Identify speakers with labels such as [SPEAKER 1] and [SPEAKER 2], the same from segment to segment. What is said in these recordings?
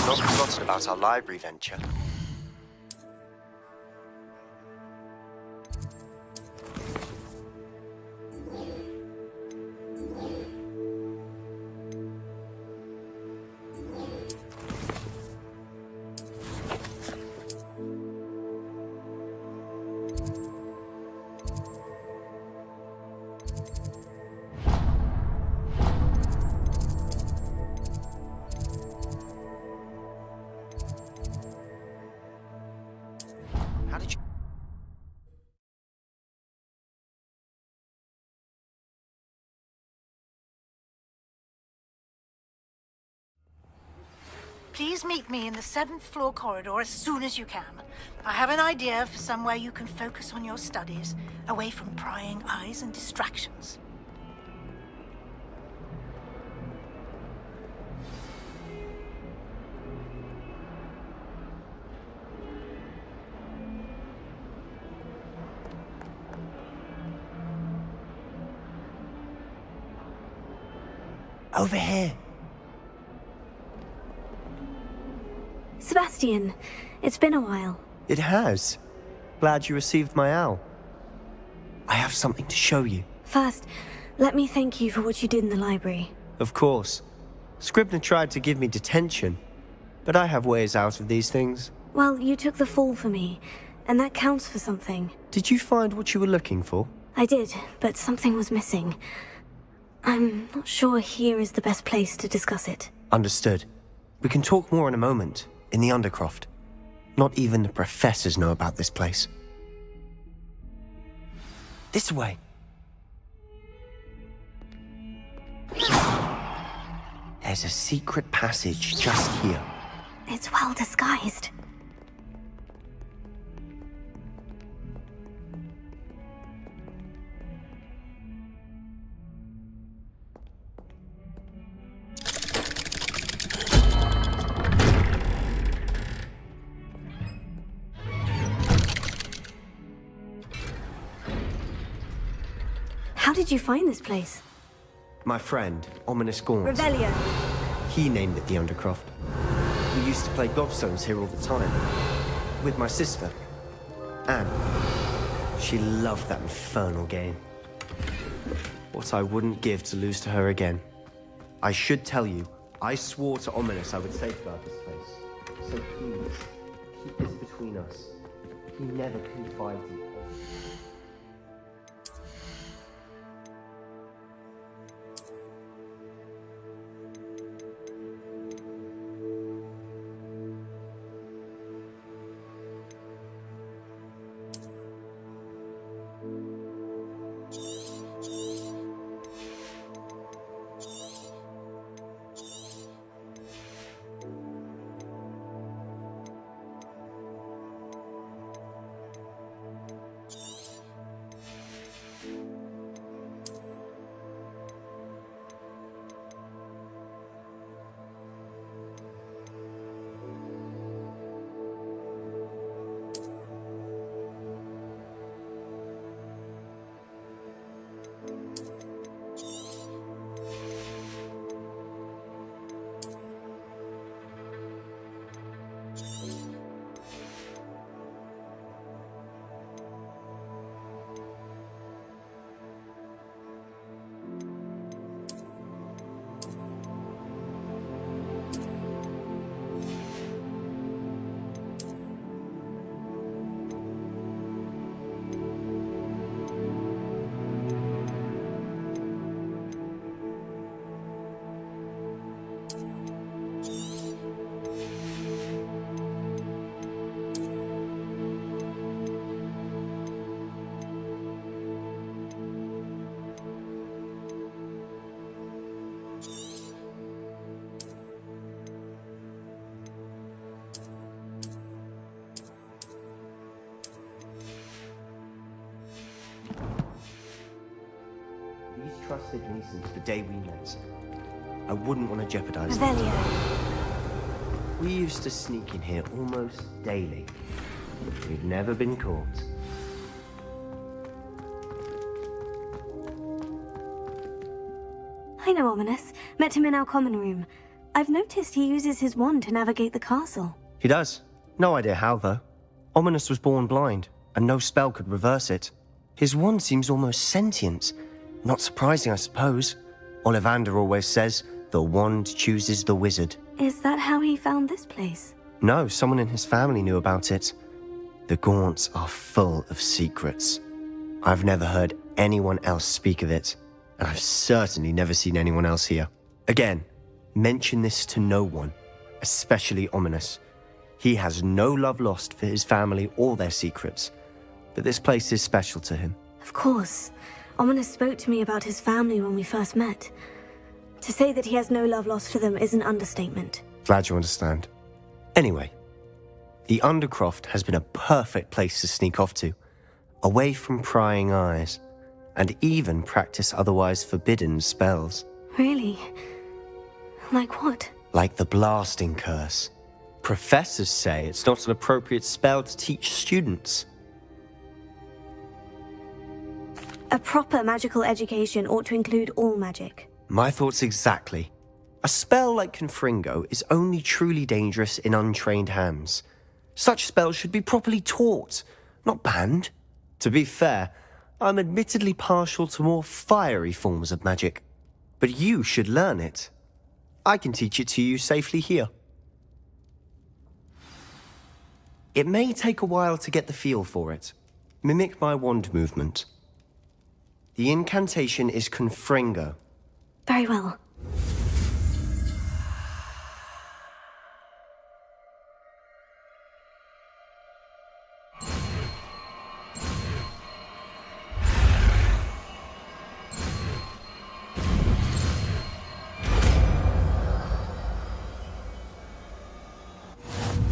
[SPEAKER 1] not forgotten about our library venture. How did you...
[SPEAKER 2] Please meet me in the 7th floor corridor as soon as you can. I have an idea for somewhere you can focus on your studies, away from prying eyes and distractions.
[SPEAKER 1] Over here.
[SPEAKER 3] Sebastian, it's been a while.
[SPEAKER 1] It has. Glad you received my owl. I have something to show you.
[SPEAKER 3] First, let me thank you for what you did in the library.
[SPEAKER 1] Of course. Scribner tried to give me detention, but I have ways out of these things.
[SPEAKER 3] Well, you took the fall for me, and that counts for something.
[SPEAKER 1] Did you find what you were looking for?
[SPEAKER 3] I did, but something was missing. I'm not sure here is the best place to discuss it.
[SPEAKER 1] Understood. We can talk more in a moment, in the Undercroft. Not even the professors know about this place. This way. There's a secret passage just here.
[SPEAKER 3] It's well disguised. How did you find this place?
[SPEAKER 1] My friend, Ominous Gaunt.
[SPEAKER 3] Revelio.
[SPEAKER 1] He named it the Undercroft. We used to play gobstones here all the time. With my sister, Anne. She loved that infernal game. What I wouldn't give to lose to her again. I should tell you, I swore to Ominous I would safeguard this place. So please, keep this between us. He never confided in me. These trusted me since the day we met. I wouldn't want to jeopardize them.
[SPEAKER 3] Revelio.
[SPEAKER 1] We used to sneak in here almost daily. We've never been caught.
[SPEAKER 3] I know Ominous. Met him in our common room. I've noticed he uses his wand to navigate the castle.
[SPEAKER 1] He does. No idea how, though. Ominous was born blind, and no spell could reverse it. His wand seems almost sentient. Not surprising, I suppose. Ollivander always says, the wand chooses the wizard.
[SPEAKER 3] Is that how he found this place?
[SPEAKER 1] No, someone in his family knew about it. The Gaunts are full of secrets. I've never heard anyone else speak of it, and I've certainly never seen anyone else here. Again, mention this to no one, especially Ominous. He has no love lost for his family or their secrets, but this place is special to him.
[SPEAKER 3] Of course. Ominous spoke to me about his family when we first met. To say that he has no love lost for them is an understatement.
[SPEAKER 1] Glad you understand. Anyway, the Undercroft has been a perfect place to sneak off to, away from prying eyes, and even practice otherwise forbidden spells.
[SPEAKER 3] Really? Like what?
[SPEAKER 1] Like the blasting curse. Professors say it's not an appropriate spell to teach students.
[SPEAKER 3] A proper magical education ought to include all magic.
[SPEAKER 1] My thoughts exactly. A spell like Confringo is only truly dangerous in untrained hands. Such spells should be properly taught, not banned. To be fair, I'm admittedly partial to more fiery forms of magic. But you should learn it. I can teach it to you safely here. It may take a while to get the feel for it. Mimic my wand movement. The incantation is Confringo.
[SPEAKER 3] Very well.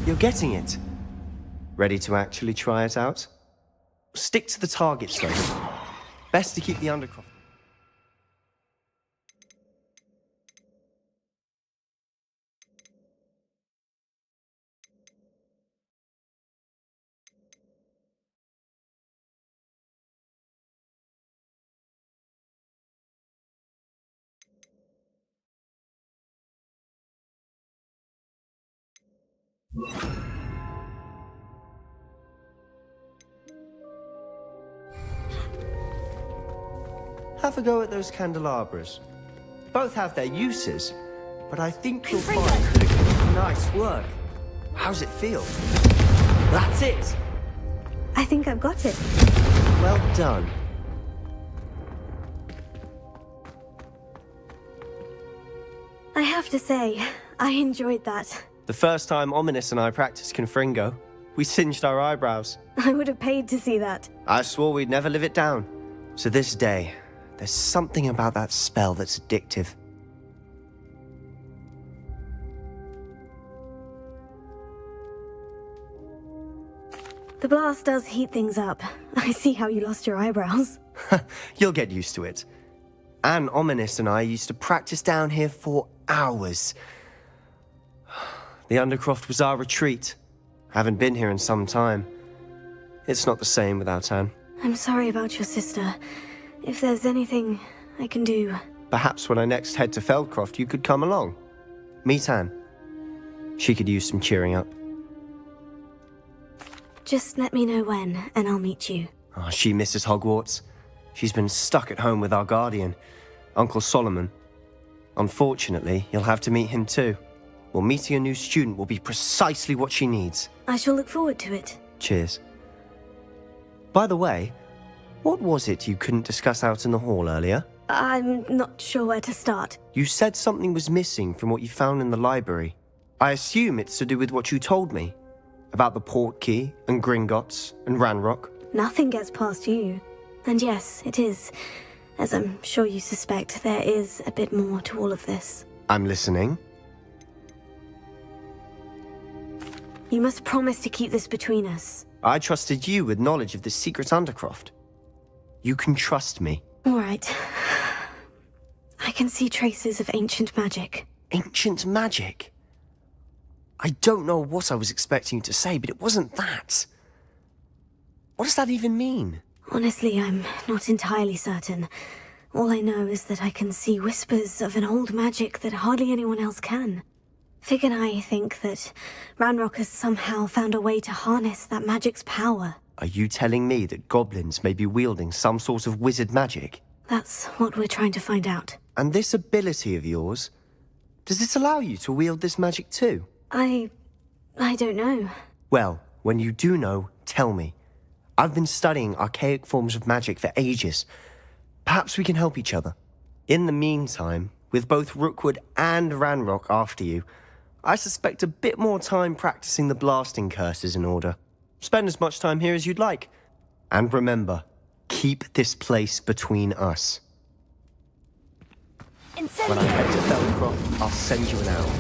[SPEAKER 1] You're getting it. Ready to actually try it out? Stick to the targets, though. Best to keep the Undercroft. Have a go at those candelabras. Both have their uses, but I think you'll find that it's nice work. How's it feel? That's it!
[SPEAKER 3] I think I've got it.
[SPEAKER 1] Well done.
[SPEAKER 3] I have to say, I enjoyed that.
[SPEAKER 1] The first time Ominous and I practiced Confringo, we singed our eyebrows.
[SPEAKER 3] I would have paid to see that.
[SPEAKER 1] I swore we'd never live it down. To this day, there's something about that spell that's addictive.
[SPEAKER 3] The blast does heat things up. I see how you lost your eyebrows.
[SPEAKER 1] You'll get used to it. Anne, Ominous and I used to practice down here for hours. The Undercroft was our retreat. Haven't been here in some time. It's not the same without Anne.
[SPEAKER 3] I'm sorry about your sister. If there's anything I can do...
[SPEAKER 1] Perhaps when I next head to Feldcroft, you could come along. Meet Anne. She could use some cheering up.
[SPEAKER 3] Just let me know when, and I'll meet you.
[SPEAKER 1] Oh, she misses Hogwarts. She's been stuck at home with our guardian, Uncle Solomon. Unfortunately, you'll have to meet him too. Well, meeting a new student will be precisely what she needs.
[SPEAKER 3] I shall look forward to it.
[SPEAKER 1] Cheers. By the way, what was it you couldn't discuss out in the hall earlier?
[SPEAKER 3] I'm not sure where to start.
[SPEAKER 1] You said something was missing from what you found in the library. I assume it's to do with what you told me. About the Portkey, and Gringotts, and Ranrock.
[SPEAKER 3] Nothing gets past you. And yes, it is. As I'm sure you suspect, there is a bit more to all of this.
[SPEAKER 1] I'm listening.
[SPEAKER 3] You must promise to keep this between us.
[SPEAKER 1] I trusted you with knowledge of the secret Undercroft. You can trust me.
[SPEAKER 3] All right. I can see traces of ancient magic.
[SPEAKER 1] Ancient magic? I don't know what I was expecting you to say, but it wasn't that. What does that even mean?
[SPEAKER 3] Honestly, I'm not entirely certain. All I know is that I can see whispers of an old magic that hardly anyone else can. Fig and I think that Ranrock has somehow found a way to harness that magic's power.
[SPEAKER 1] Are you telling me that goblins may be wielding some sort of wizard magic?
[SPEAKER 3] That's what we're trying to find out.
[SPEAKER 1] And this ability of yours, does it allow you to wield this magic too?
[SPEAKER 3] I don't know.
[SPEAKER 1] Well, when you do know, tell me. I've been studying archaic forms of magic for ages. Perhaps we can help each other. In the meantime, with both Rookwood and Ranrock after you, I suspect a bit more time practicing the blasting curse is in order. Spend as much time here as you'd like. And remember, keep this place between us. When I head to Feldcroft, I'll send you an owl.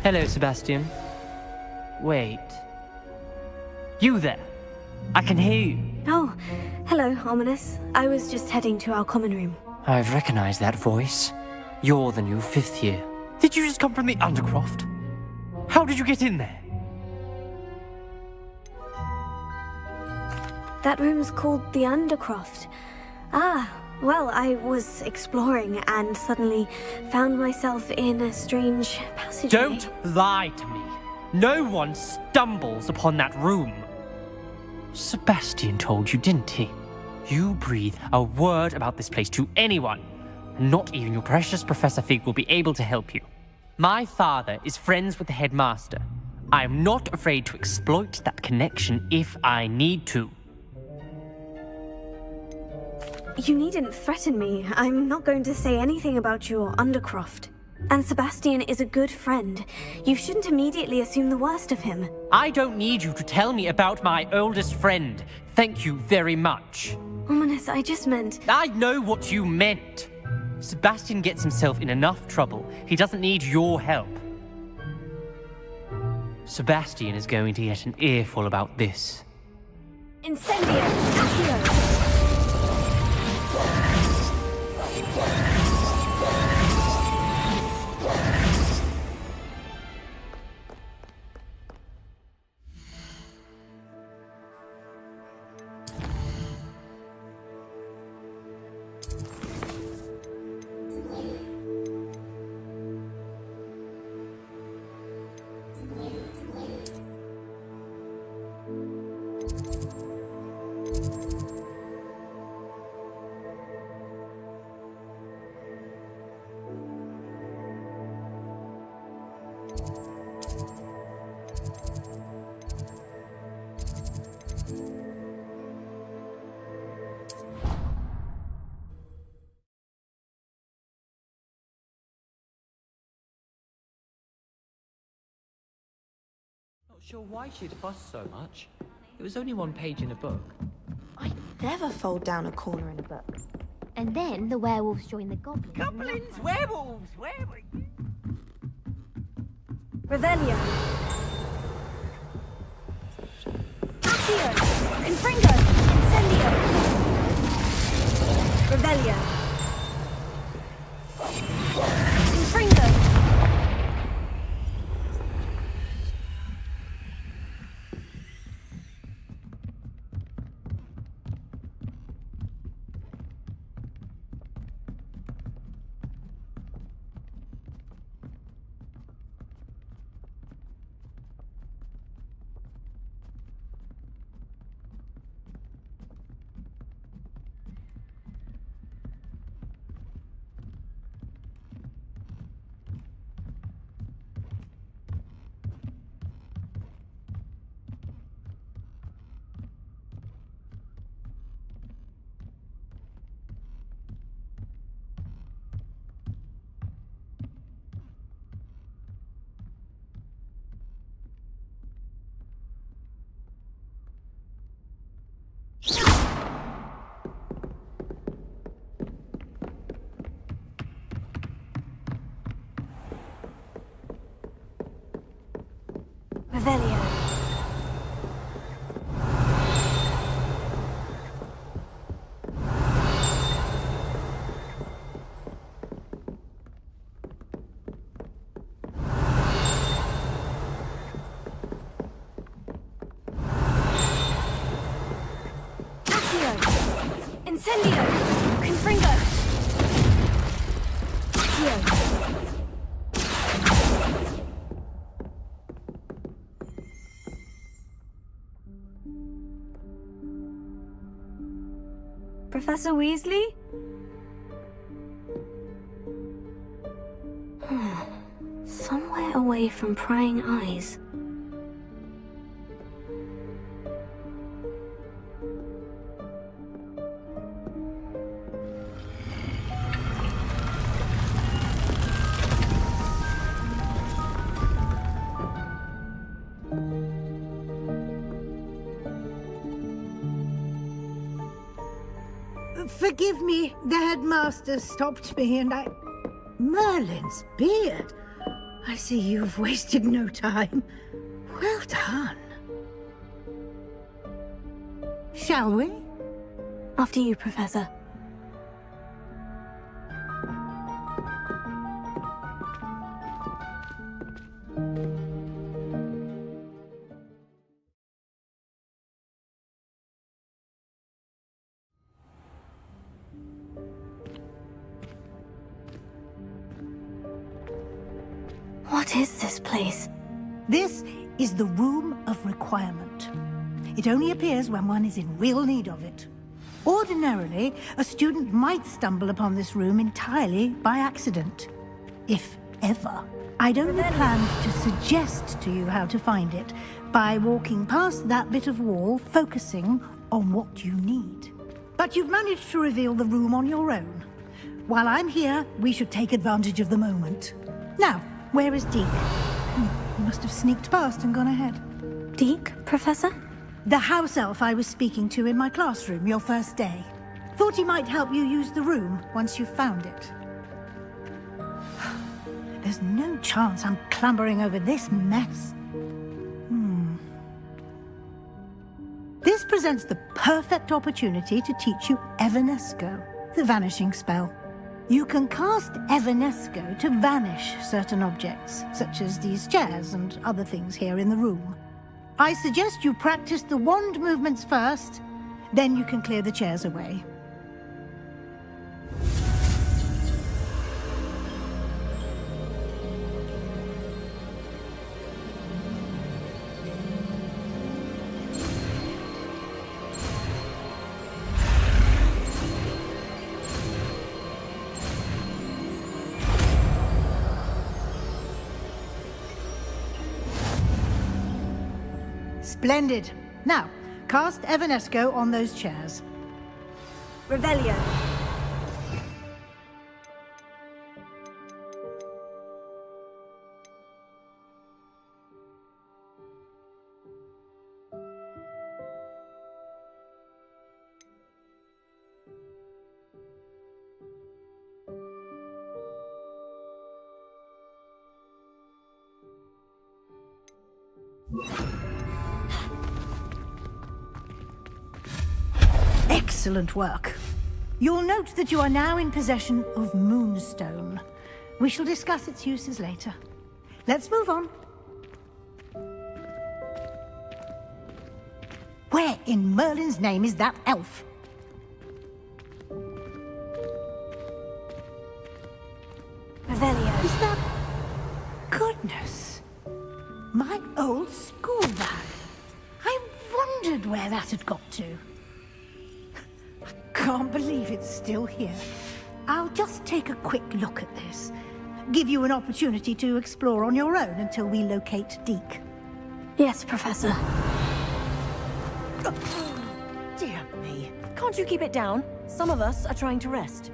[SPEAKER 4] Hello, Sebastian. Wait. You there? I can hear you.
[SPEAKER 3] Oh, hello, Ominous. I was just heading to our common room.
[SPEAKER 4] I've recognized that voice. You're the new fifth year. Did you just come from the Undercroft? How did you get in there?
[SPEAKER 3] That room's called the Undercroft. Ah, well, I was exploring and suddenly found myself in a strange passageway.
[SPEAKER 4] Don't lie to me. No one stumbles upon that room. Sebastian told you, didn't he? You breathe a word about this place to anyone, and not even your precious Professor Fig will be able to help you. My father is friends with the headmaster. I am not afraid to exploit that connection if I need to.
[SPEAKER 3] You needn't threaten me. I'm not going to say anything about your Undercroft. And Sebastian is a good friend. You shouldn't immediately assume the worst of him.
[SPEAKER 4] I don't need you to tell me about my oldest friend. Thank you very much.
[SPEAKER 3] Ominous, I just meant...
[SPEAKER 4] I know what you meant. Sebastian gets himself in enough trouble. He doesn't need your help. Sebastian is going to get an earful about this.
[SPEAKER 3] Incendio! Accio!
[SPEAKER 5] Not sure why she'd fuss so much. It was only one page in a book.
[SPEAKER 6] I'd never fold down a corner in a book.
[SPEAKER 7] And then the werewolves join the goblins.
[SPEAKER 5] Goblins! Werewolves! Werewolves!
[SPEAKER 3] Revelio! Accio! Confringo! Incendio! Revelio! Confringo! Incendio! Confringo! Accio! Professor Weasley? Somewhere away from prying eyes.
[SPEAKER 2] Forgive me, the headmaster stopped me and I... Merlin's beard. I see you've wasted no time. Well done. Shall we?
[SPEAKER 3] After you, Professor. What is this place?
[SPEAKER 2] This is the Room of Requirement. It only appears when one is in real need of it. Ordinarily, a student might stumble upon this room entirely by accident. If ever. I'd only planned to suggest to you how to find it by walking past that bit of wall, focusing on what you need. But you've managed to reveal the room on your own. While I'm here, we should take advantage of the moment. Now, where is Deke? He must have sneaked past and gone ahead.
[SPEAKER 3] Deke, Professor?
[SPEAKER 2] The house elf I was speaking to in my classroom your first day. Thought he might help you use the room once you've found it. There's no chance I'm clambering over this mess. This presents the perfect opportunity to teach you Evanesco, the vanishing spell. You can cast Evanesco to vanish certain objects, such as these chairs and other things here in the room. I suggest you practice the wand movements first, then you can clear the chairs away. Splendid. Now, cast Evanesco on those chairs.
[SPEAKER 3] Revelio.
[SPEAKER 2] Excellent work. You'll note that you are now in possession of Moonstone. We shall discuss its uses later. Let's move on. Where in Merlin's name is that elf?
[SPEAKER 3] Revelio.
[SPEAKER 2] Is that... Goodness. My old school bag. I wondered where that had got to. Can't believe it's still here. I'll just take a quick look at this. Give you an opportunity to explore on your own until we locate Deke.
[SPEAKER 3] Yes, Professor.
[SPEAKER 8] Dear me. Can't you keep it down? Some of us are trying to rest.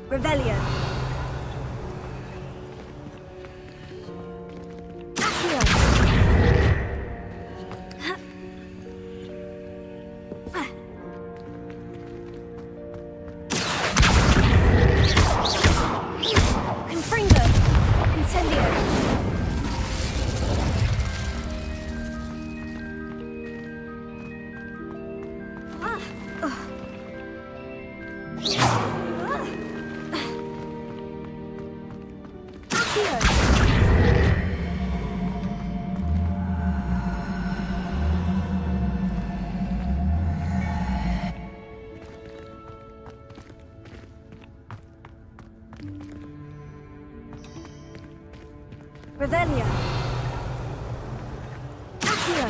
[SPEAKER 3] Revelio. Accio. Revelio. Accio.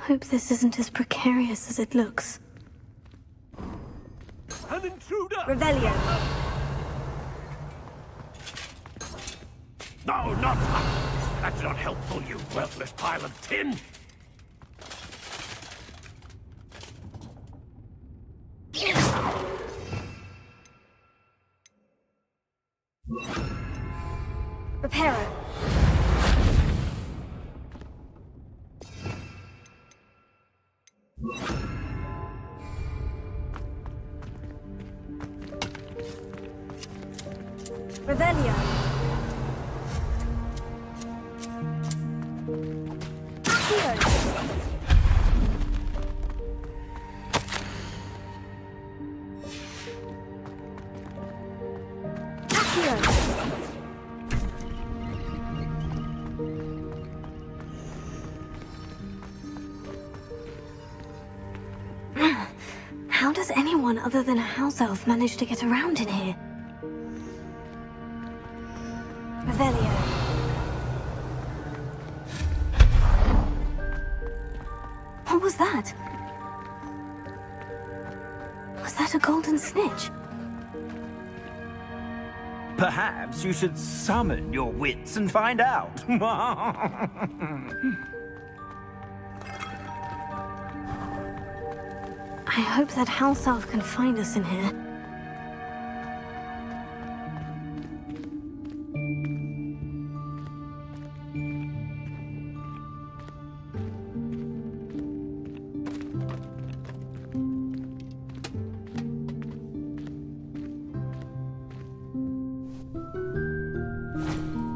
[SPEAKER 3] Hope this isn't as precarious as it looks.
[SPEAKER 9] An intruder!
[SPEAKER 3] Revelio.
[SPEAKER 9] No, not that! That's not helpful, you worthless pile of tin!
[SPEAKER 3] Reparo. Revelio. Accio. How does anyone other than a house elf manage to get around in here? Revelio. What was that? Was that a golden snitch?
[SPEAKER 10] Perhaps you should summon your wits and find out.
[SPEAKER 3] I hope that house elf can find us in here.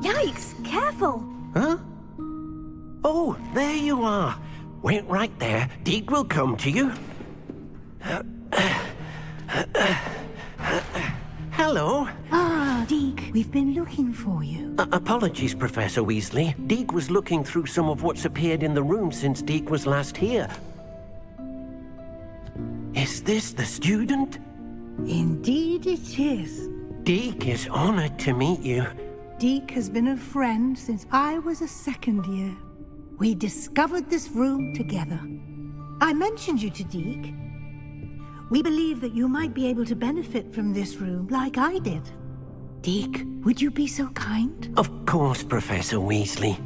[SPEAKER 3] Yikes! Careful!
[SPEAKER 11] Huh? Oh, there you are. Wait right there. Deke will come to you. Hello.
[SPEAKER 2] Ah, Deke, we've been looking for you.
[SPEAKER 11] Apologies, Professor Weasley. Deke was looking through some of what's appeared in the room since Deke was last here. Is this the student?
[SPEAKER 2] Indeed it is.
[SPEAKER 11] Deke is honored to meet you.
[SPEAKER 2] Deke has been a friend since I was a second year. We discovered this room together. I mentioned you to Deke. We believe that you might be able to benefit from this room like I did. Deke, would you be so kind?
[SPEAKER 11] Of course, Professor Weasley.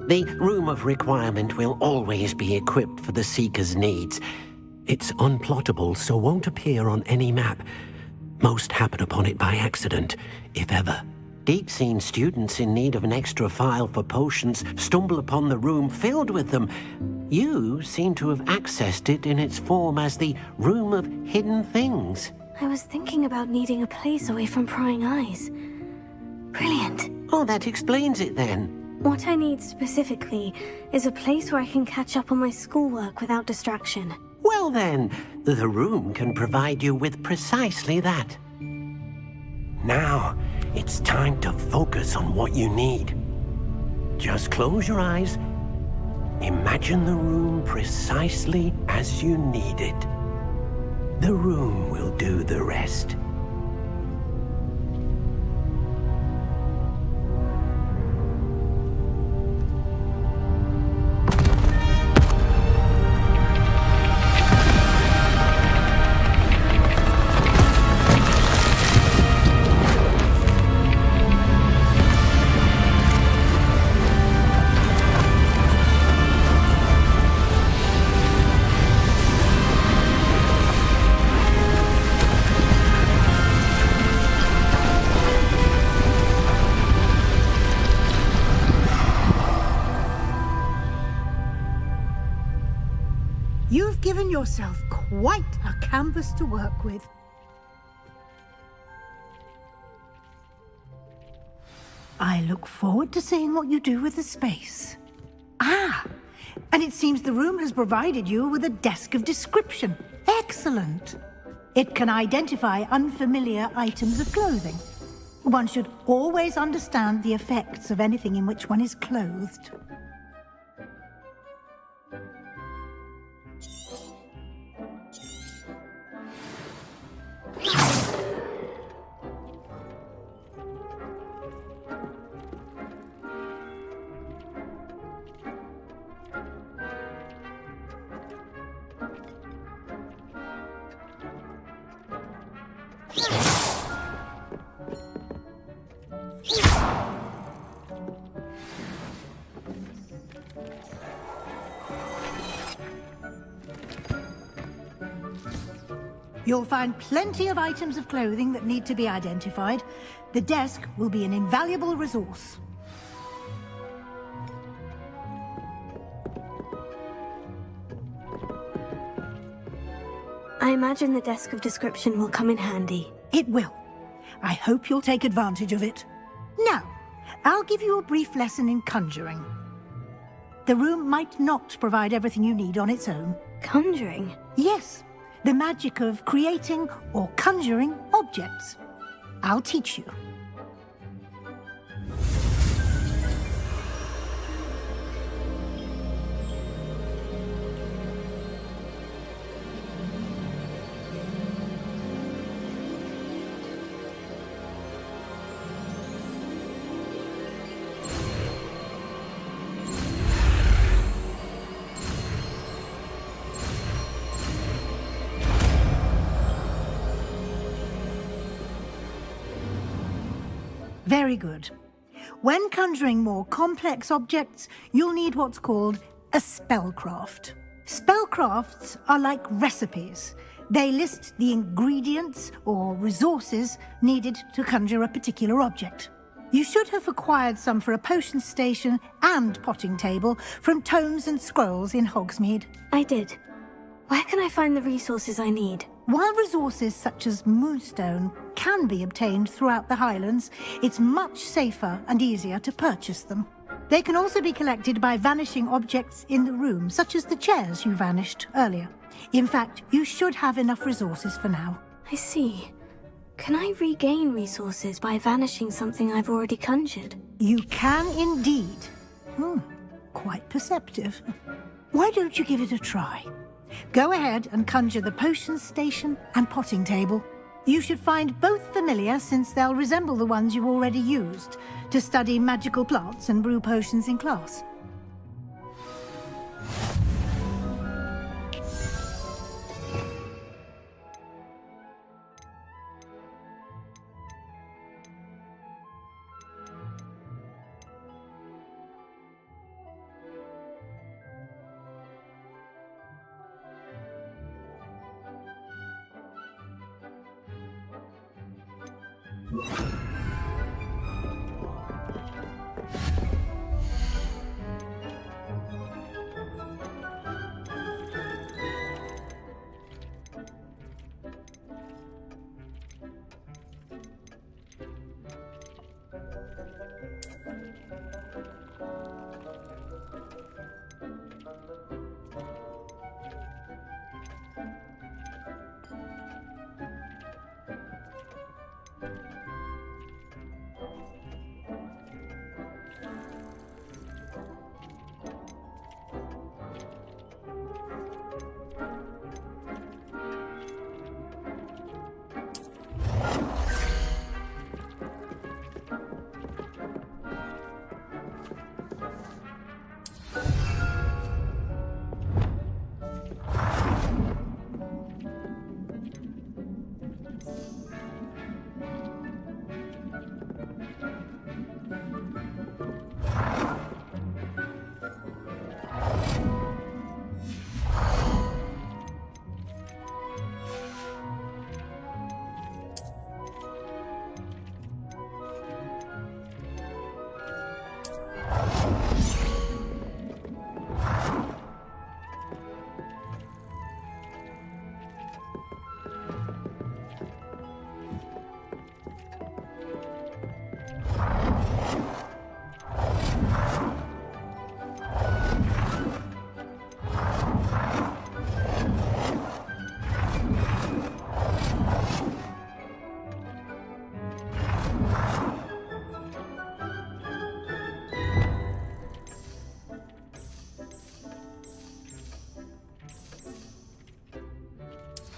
[SPEAKER 11] The Room of Requirement will always be equipped for the Seeker's needs. It's unplottable, so won't appear on any map. Most happen upon it by accident, if ever. Deke's seen students in need of an extra file for potions stumble upon the room filled with them. You seem to have accessed it in its form as the Room of Hidden Things.
[SPEAKER 3] I was thinking about needing a place away from prying eyes. Brilliant.
[SPEAKER 11] Oh, that explains it then.
[SPEAKER 3] What I need specifically is a place where I can catch up on my schoolwork without distraction.
[SPEAKER 11] Well then, the room can provide you with precisely that. Now, it's time to focus on what you need. Just close your eyes. Imagine the room precisely as you need it. The room will do the rest.
[SPEAKER 2] You've given yourself quite a canvas to work with. I look forward to seeing what you do with the space. Ah, and it seems the room has provided you with a desk of description. Excellent. It can identify unfamiliar items of clothing. One should always understand the effects of anything in which one is clothed. You'll find plenty of items of clothing that need to be identified. The desk will be an invaluable resource.
[SPEAKER 3] I imagine the desk of description will come in handy.
[SPEAKER 2] It will. I hope you'll take advantage of it. Now, I'll give you a brief lesson in conjuring. The room might not provide everything you need on its own.
[SPEAKER 3] Conjuring?
[SPEAKER 2] Yes. The magic of creating or conjuring objects. I'll teach you. Very good. When conjuring more complex objects, you'll need what's called a spellcraft. Spellcrafts are like recipes. They list the ingredients or resources needed to conjure a particular object. You should have acquired some for a potion station and potting table from tomes and scrolls in Hogsmeade.
[SPEAKER 3] I did. Where can I find the resources I need?
[SPEAKER 2] While resources such as moonstone can be obtained throughout the Highlands, it's much safer and easier to purchase them. They can also be collected by vanishing objects in the room, such as the chairs you vanished earlier. In fact, you should have enough resources for now.
[SPEAKER 3] I see. Can I regain resources by vanishing something I've already conjured?
[SPEAKER 2] You can indeed. Quite perceptive. Why don't you give it a try? Go ahead and conjure the potion station and potting table. You should find both familiar, since they'll resemble the ones you've already used to study magical plants and brew potions in class.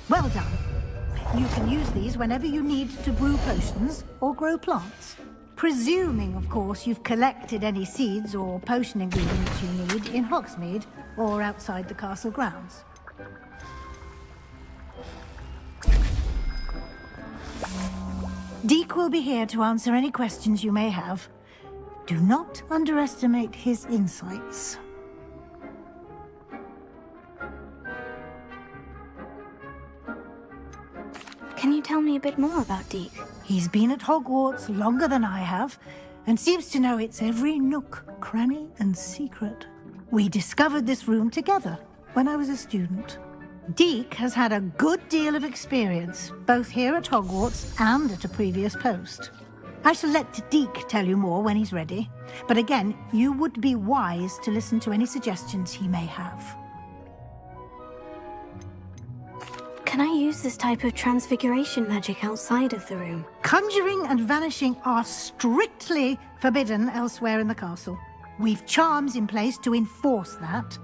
[SPEAKER 2] Well done. You can use these whenever you need to brew potions or grow plants. Presuming, of course, you've collected any seeds or potion ingredients you need in Hogsmeade or outside the castle grounds. Deke will be here to answer any questions you may have. Do not underestimate his insights.
[SPEAKER 3] Can you tell me a bit more about Deke?
[SPEAKER 2] He's been at Hogwarts longer than I have, and seems to know its every nook, cranny, and secret. We discovered this room together when I was a student. Deke has had a good deal of experience, both here at Hogwarts and at a previous post. I shall let Deke tell you more when he's ready, but again, you would be wise to listen to any suggestions he may have.
[SPEAKER 3] Can I use this type of transfiguration magic outside of the room?
[SPEAKER 2] Conjuring and vanishing are strictly forbidden elsewhere in the castle. We've charms in place to enforce that.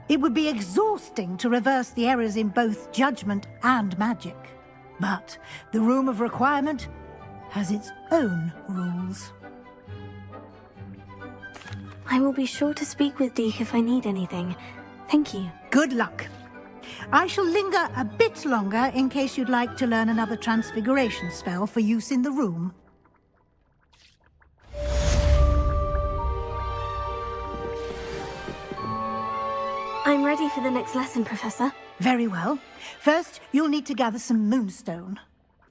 [SPEAKER 2] It would be exhausting to reverse the errors in both judgment and magic. But the Room of Requirement has its own rules.
[SPEAKER 3] I will be sure to speak with Deke if I need anything. Thank you.
[SPEAKER 2] Good luck. I shall linger a bit longer in case you'd like to learn another transfiguration spell for use in the room.
[SPEAKER 3] I'm ready for the next lesson, Professor.
[SPEAKER 2] Very well. First, you'll need to gather some moonstone.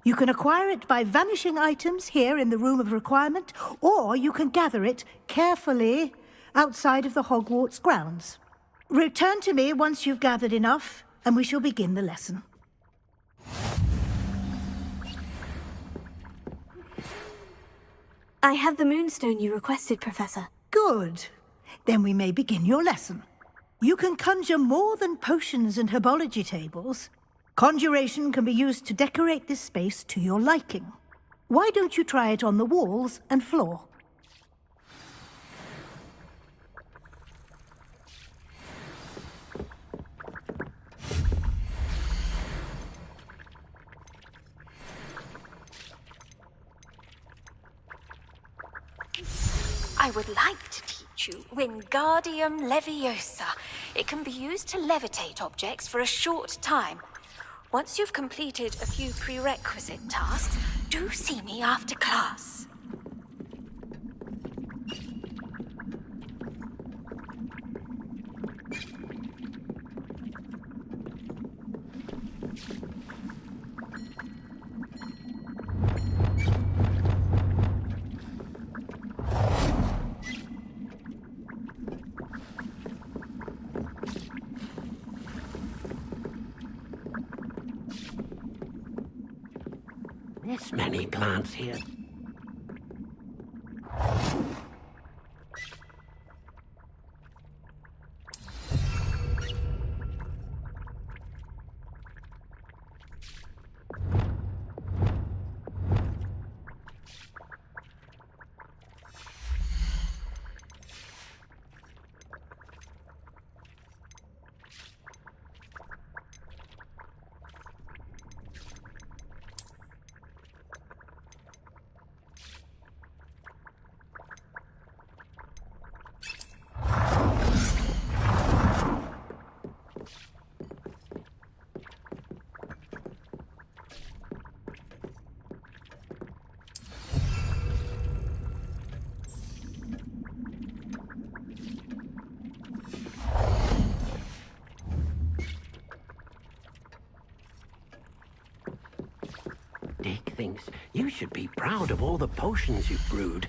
[SPEAKER 2] You can acquire it by vanishing items here in the Room of Requirement, or you can gather it carefully outside of the Hogwarts grounds. Return to me once you've gathered enough, and we shall begin the lesson.
[SPEAKER 3] I have the moonstone you requested, Professor.
[SPEAKER 2] Good. Then we may begin your lesson. You can conjure more than potions and herbology tables. Conjuration can be used to decorate this space to your liking. Why don't you try it on the walls and floor?
[SPEAKER 12] I would like to teach you Wingardium Leviosa. It can be used to levitate objects for a short time. Once you've completed a few prerequisite tasks, do see me after class.
[SPEAKER 11] This many plants here. Dick thinks you should be proud of all the potions you've brewed.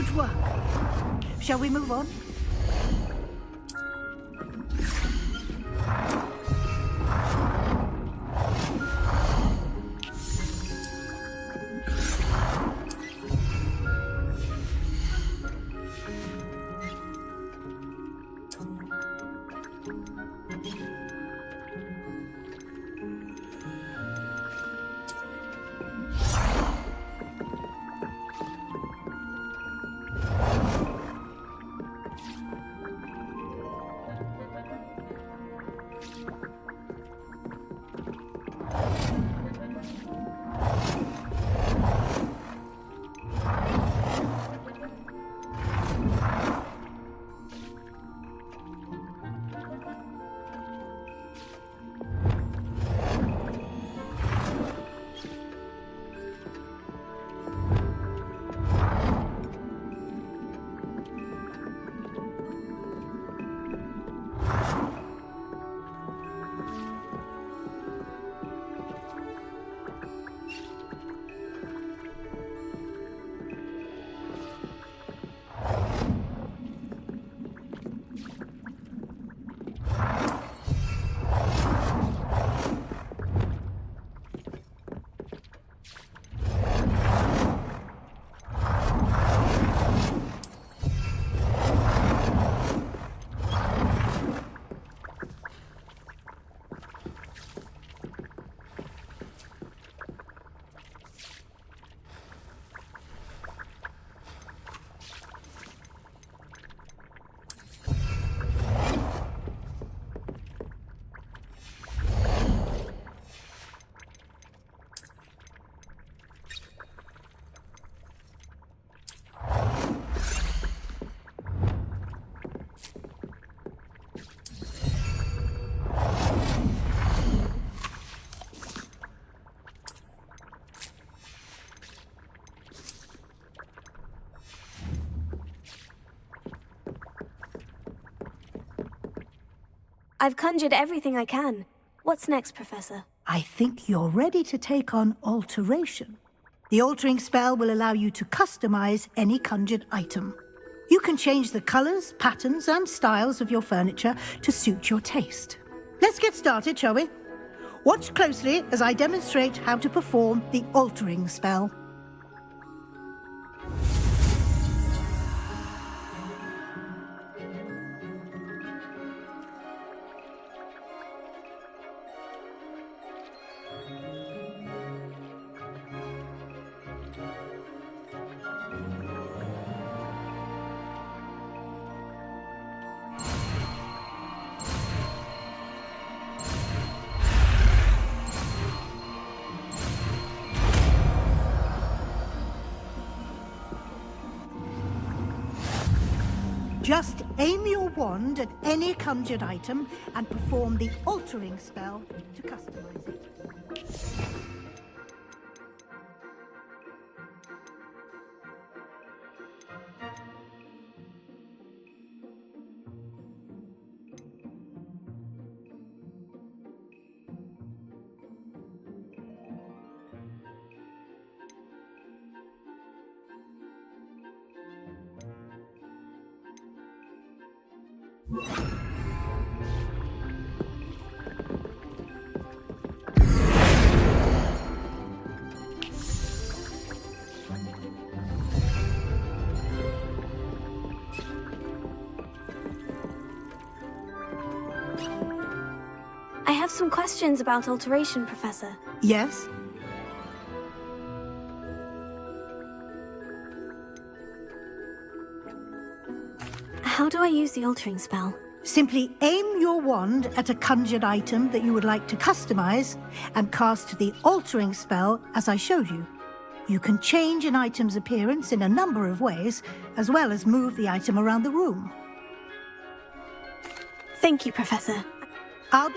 [SPEAKER 2] Good work. Shall we move on?
[SPEAKER 3] I've conjured everything I can. What's next, Professor?
[SPEAKER 2] I think you're ready to take on alteration. The altering spell will allow you to customize any conjured item. You can change the colors, patterns, and styles of your furniture to suit your taste. Let's get started, shall we? Watch closely as I demonstrate how to perform the altering spell. Just aim your wand at any conjured item and perform the altering spell to customize it.
[SPEAKER 3] I have some questions about alteration, Professor.
[SPEAKER 2] Yes?
[SPEAKER 3] How do I use the altering spell?
[SPEAKER 2] Simply aim your wand at a conjured item that you would like to customize and cast the altering spell as I showed you. You can change an item's appearance in a number of ways, as well as move the item around the room.
[SPEAKER 3] Thank you, Professor.
[SPEAKER 2] I'll be...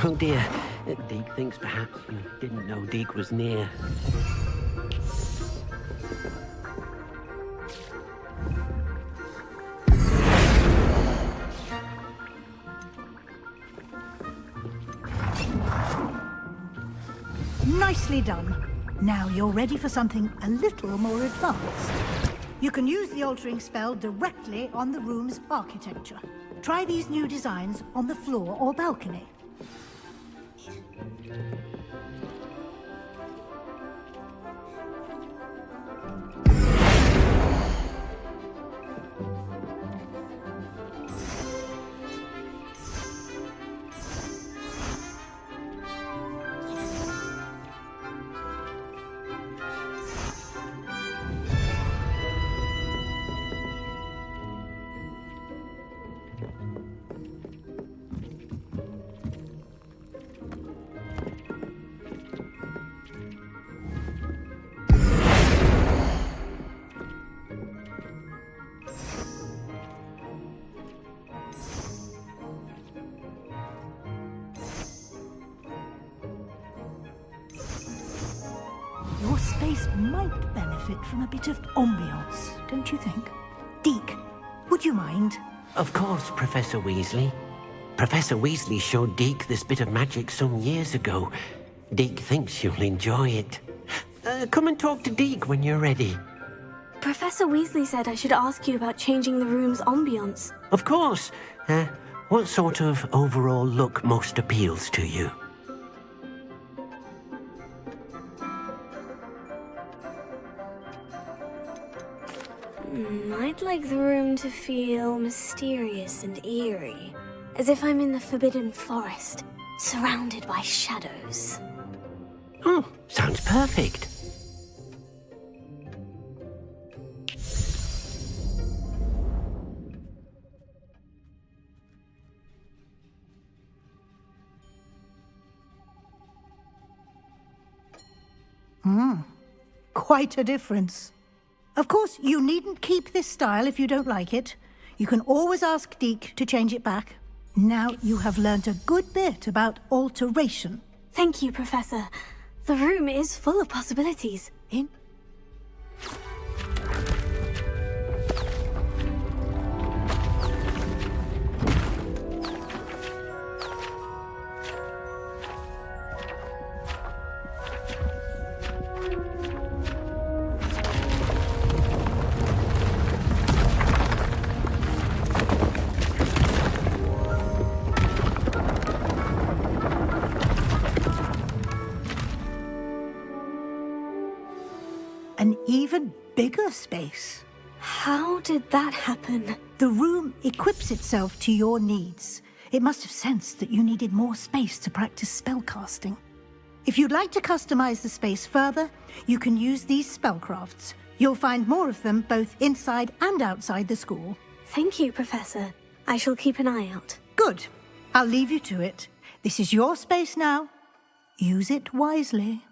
[SPEAKER 11] Oh dear. Deke thinks perhaps you didn't know Deke was near.
[SPEAKER 2] Nicely done. Now you're ready for something a little more advanced. You can use the altering spell directly on the room's architecture. Try these new designs on the floor or balcony. Your space might benefit from a bit of ambiance, don't you think? Deke, would you mind?
[SPEAKER 11] Of course, Professor Weasley. Professor Weasley showed Deke this bit of magic some years ago. Deke thinks you'll enjoy it. Come and talk to Deke when you're ready.
[SPEAKER 3] Professor Weasley said I should ask you about changing the room's ambiance.
[SPEAKER 11] Of course. What sort of overall look most appeals to you?
[SPEAKER 3] I'd like the room to feel mysterious and eerie, as if I'm in the Forbidden Forest, surrounded by shadows.
[SPEAKER 11] Oh, sounds perfect.
[SPEAKER 2] Quite a difference. Of course, you needn't keep this style if you don't like it. You can always ask Deke to change it back. Now you have learnt a good bit about alteration.
[SPEAKER 3] Thank you, Professor. The room is full of possibilities.
[SPEAKER 2] An even bigger space.
[SPEAKER 3] How did that happen?
[SPEAKER 2] The room equips itself to your needs. It must have sensed that you needed more space to practice spellcasting. If you'd like to customize the space further, you can use these spellcrafts. You'll find more of them both inside and outside the school.
[SPEAKER 3] Thank you, Professor. I shall keep an eye out.
[SPEAKER 2] Good. I'll leave you to it. This is your space now. Use it wisely.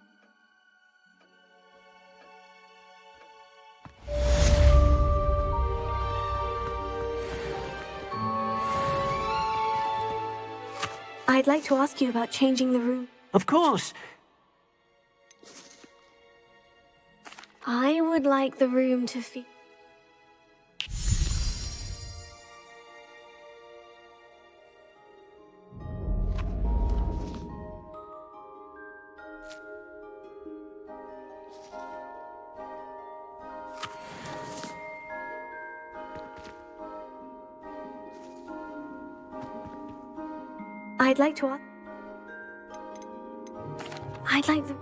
[SPEAKER 3] I'd like to ask you about changing the room.
[SPEAKER 11] Of course.
[SPEAKER 3] I would like the room to feel... I'd like to ask... I'd like the...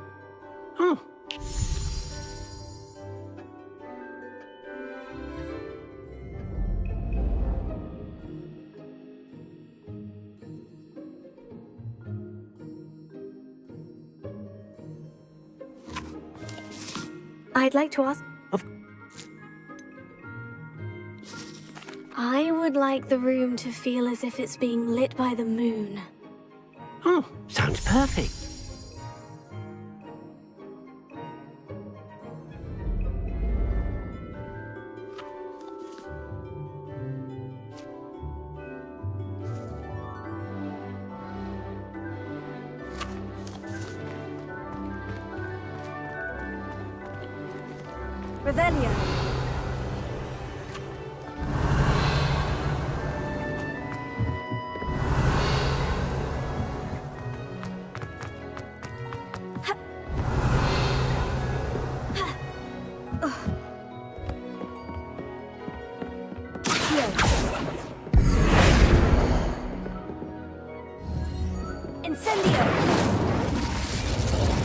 [SPEAKER 3] I'd like to ask... I would like the room to feel as if it's being lit by the moon.
[SPEAKER 11] Sounds perfect.
[SPEAKER 3] Revelio. Incendio.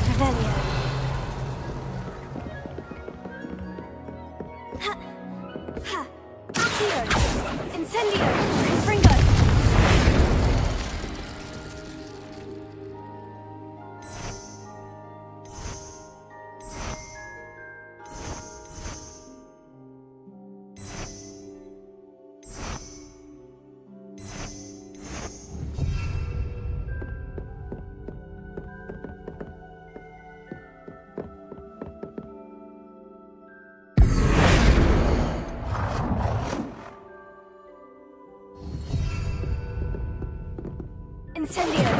[SPEAKER 3] Revelio. Incendio! Confringo! Incendio!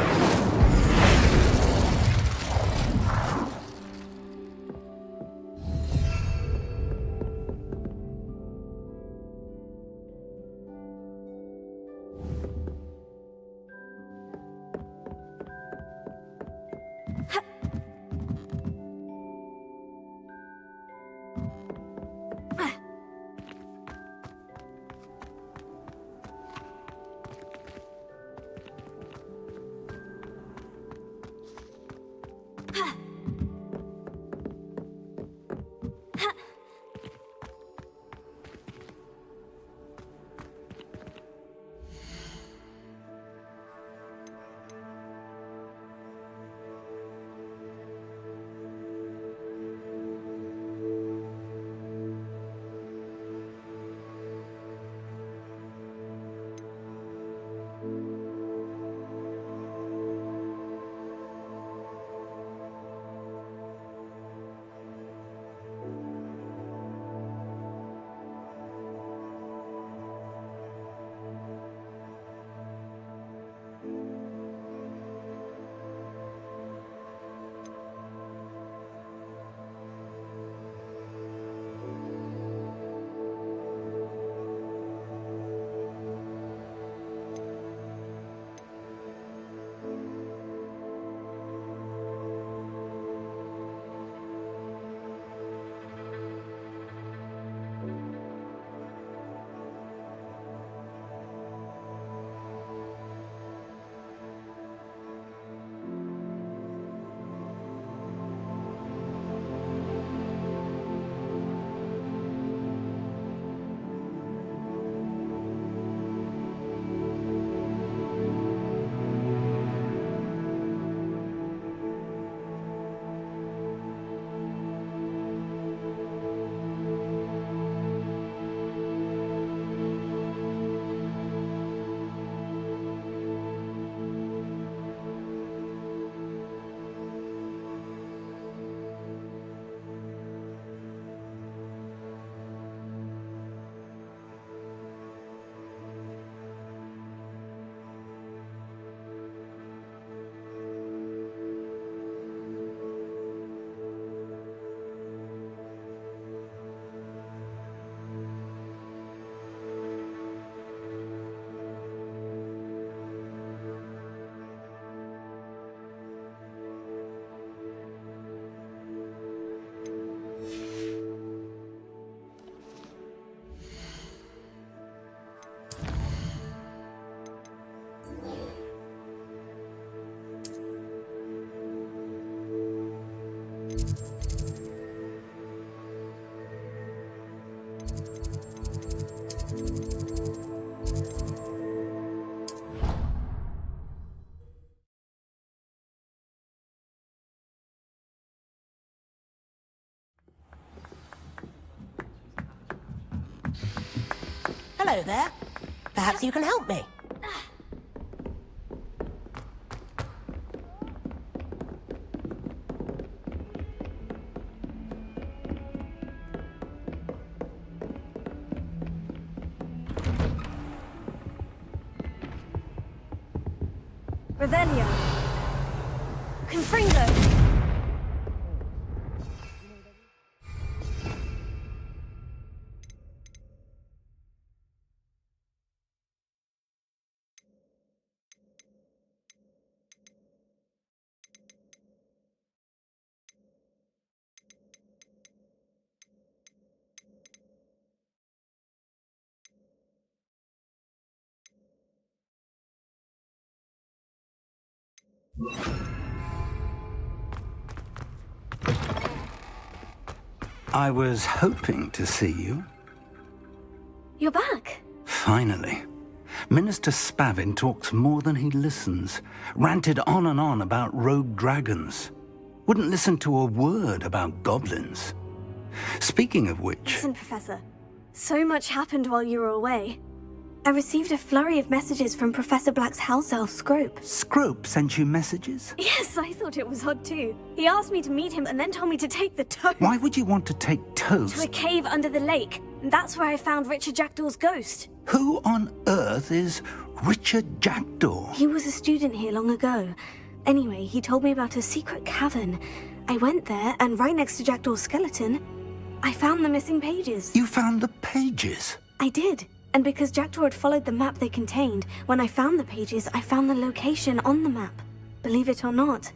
[SPEAKER 13] Hello there. Perhaps you can help me.
[SPEAKER 8] Revelio. Confringo.
[SPEAKER 10] I was hoping to see you.
[SPEAKER 3] You're back.
[SPEAKER 10] Finally. Minister Spavin talks more than he listens. Ranted on and on about rogue dragons. Wouldn't listen to a word about goblins. Speaking of which...
[SPEAKER 3] Listen, Professor. So much happened while you were away. I received a flurry of messages from Professor Black's house elf, Scrope.
[SPEAKER 10] Scrope sent you messages?
[SPEAKER 3] Yes, I thought it was odd too. He asked me to meet him and then told me to take the toast.
[SPEAKER 10] Why would you want to take toast?
[SPEAKER 3] To a cave under the lake. And that's where I found Richard Jackdaw's ghost.
[SPEAKER 10] Who on earth is Richard Jackdaw?
[SPEAKER 3] He was a student here long ago. Anyway, he told me about a secret cavern. I went there, and right next to Jackdaw's skeleton, I found the missing pages.
[SPEAKER 10] You found the pages?
[SPEAKER 3] I did. And because Jackdaw had followed the map they contained, when I found the pages, I found the location on the map. Believe it or not,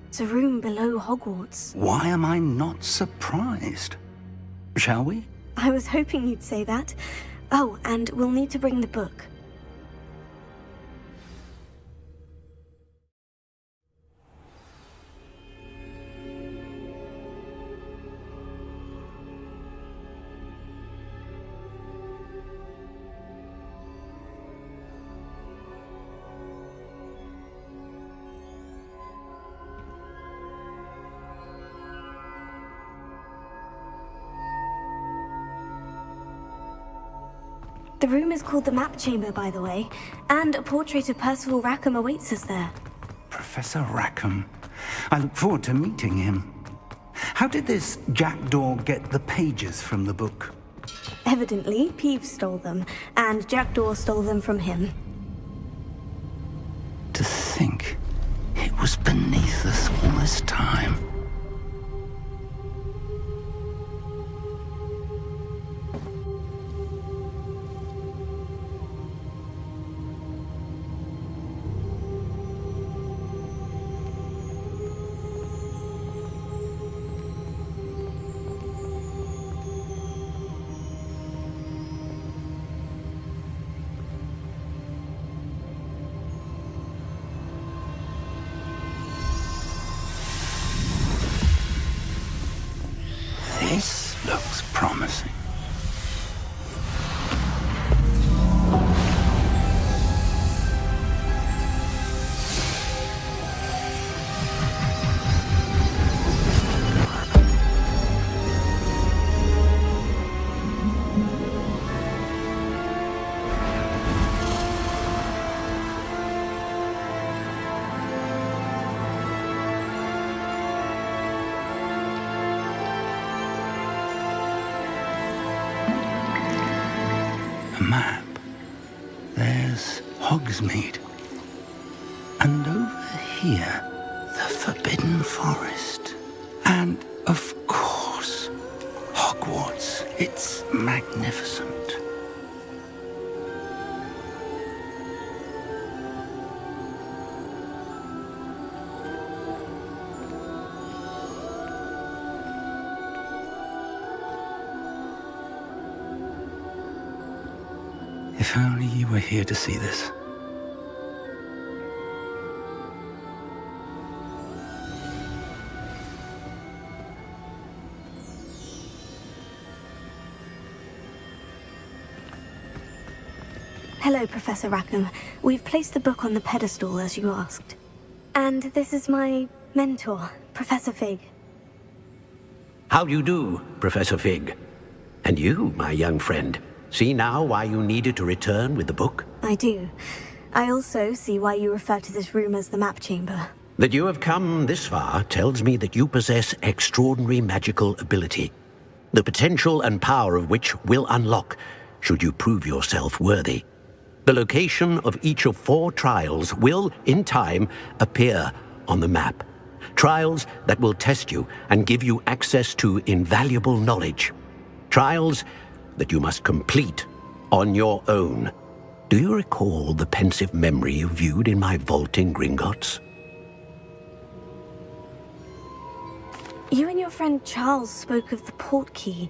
[SPEAKER 3] it's a room below Hogwarts.
[SPEAKER 10] Why am I not surprised? Shall we?
[SPEAKER 3] I was hoping you'd say that. Oh, and we'll need to bring the book. The room is called the Map Chamber, by the way, and a portrait of Percival Rackham awaits us there.
[SPEAKER 10] Professor Rackham. I look forward to meeting him. How did this Jackdaw get the pages from the book?
[SPEAKER 3] Evidently, Peeves stole them, and Jackdaw stole them from him.
[SPEAKER 10] To think it was beneath us all this time. This looks promising. A map. There's Hogsmeade. And over here, the Forbidden Forest. And, of course, Hogwarts. It's magnificent. If only you were here to see this.
[SPEAKER 3] Hello, Professor Rackham. We've placed the book on the pedestal as you asked. And this is my mentor, Professor Fig.
[SPEAKER 11] How do you do, Professor Fig? And you, my young friend, see now why you needed to return with the book?
[SPEAKER 3] I do. I also see why you refer to this room as the map chamber.
[SPEAKER 11] That you have come this far tells me that you possess extraordinary magical ability, the potential and power of which will unlock should you prove yourself worthy. The location of each of 4 trials will, in time, appear on the map. Trials that will test you and give you access to invaluable knowledge. Trials that you must complete on your own. Do you recall the pensive memory you viewed in my vault in Gringotts?
[SPEAKER 3] You and your friend Charles spoke of the portkey,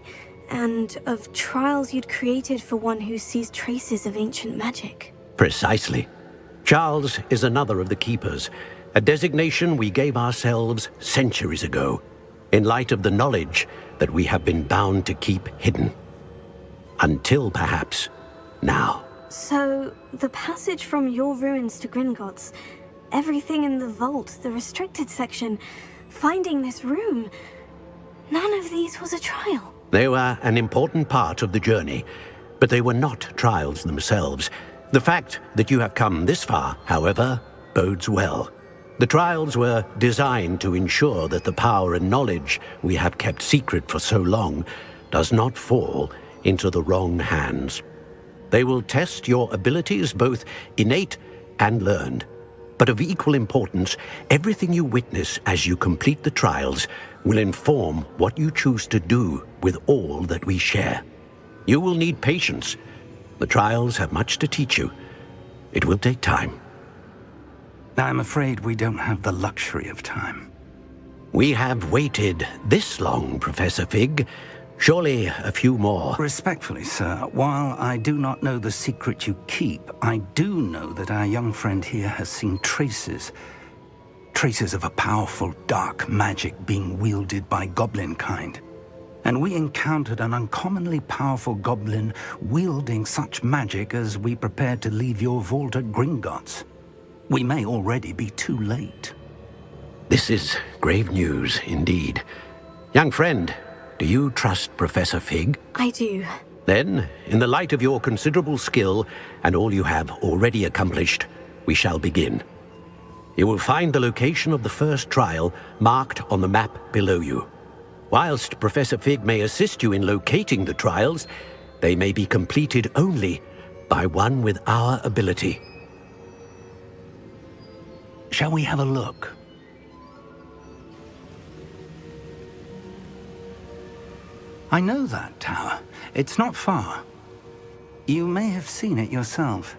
[SPEAKER 3] and of trials you'd created for one who sees traces of ancient magic.
[SPEAKER 11] Precisely. Charles is another of the Keepers, a designation we gave ourselves centuries ago, in light of the knowledge that we have been bound to keep hidden. Until, perhaps, now.
[SPEAKER 3] So, the passage from your ruins to Gringotts, everything in the vault, the restricted section, finding this room, none of these was a trial.
[SPEAKER 11] They were an important part of the journey, but they were not trials themselves. The fact that you have come this far, however, bodes well. The trials were designed to ensure that the power and knowledge we have kept secret for so long does not fall into the wrong hands. They will test your abilities, both innate and learned. But of equal importance, everything you witness as you complete the trials will inform what you choose to do with all that we share. You will need patience. The trials have much to teach you. It will take time.
[SPEAKER 10] I'm afraid we don't have the luxury of time.
[SPEAKER 11] We have waited this long, Professor Fig. Surely a few more.
[SPEAKER 10] Respectfully, sir, while I do not know the secret you keep, I do know that our young friend here has seen traces of a powerful dark magic being wielded by goblin kind. And we encountered an uncommonly powerful goblin wielding such magic as we prepared to leave your vault at Gringotts. We may already be too late.
[SPEAKER 11] This is grave news indeed. Young friend, do you trust Professor Fig?
[SPEAKER 3] I do.
[SPEAKER 11] Then, in the light of your considerable skill and all you have already accomplished, we shall begin. You will find the location of the first trial marked on the map below you. Whilst Professor Fig may assist you in locating the trials, they may be completed only by one with our ability.
[SPEAKER 10] Shall we have a look? I know that tower. It's not far. You may have seen it yourself.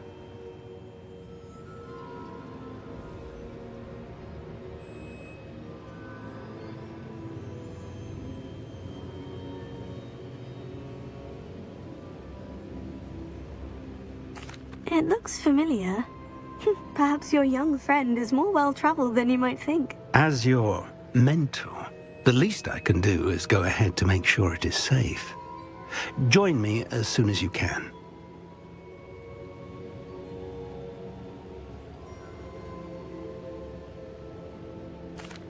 [SPEAKER 3] It looks familiar. Perhaps your young friend is more well-traveled than you might think.
[SPEAKER 10] As your mentor, the least I can do is go ahead to make sure it is safe. Join me as soon as you can.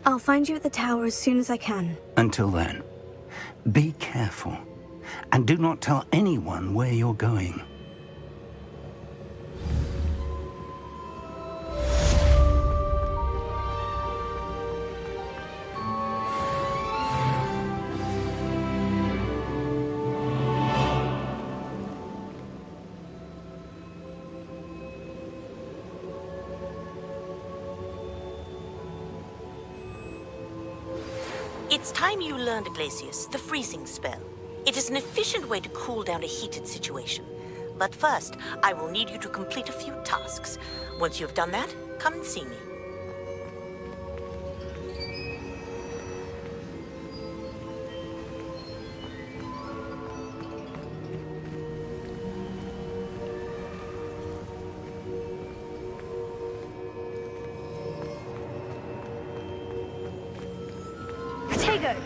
[SPEAKER 3] I'll find you at the tower as soon as I can.
[SPEAKER 10] Until then, be careful, and do not tell anyone where you're going.
[SPEAKER 13] It's time you learned, Glacius, the freezing spell. It is an efficient way to cool down a heated situation. But first, I will need you to complete a few tasks. Once you've done that, come and see me.
[SPEAKER 3] Protego!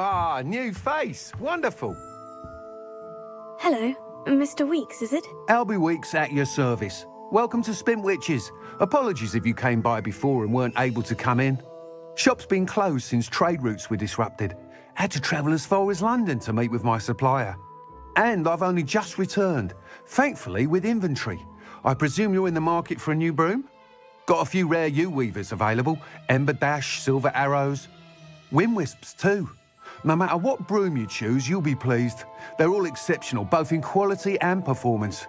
[SPEAKER 14] Ah, new face. Wonderful.
[SPEAKER 3] Hello, Mr. Weeks, is it?
[SPEAKER 14] Albie Weeks at your service. Welcome to Spintwitches. Apologies if you came by before and weren't able to come in. Shop's been closed since trade routes were disrupted. Had to travel as far as London to meet with my supplier. And I've only just returned, thankfully with inventory. I presume you're in the market for a new broom? Got a few rare U-weavers available. Ember Dash, Silver Arrows. Wind Wisps too. No matter what broom you choose, you'll be pleased. They're all exceptional, both in quality and performance.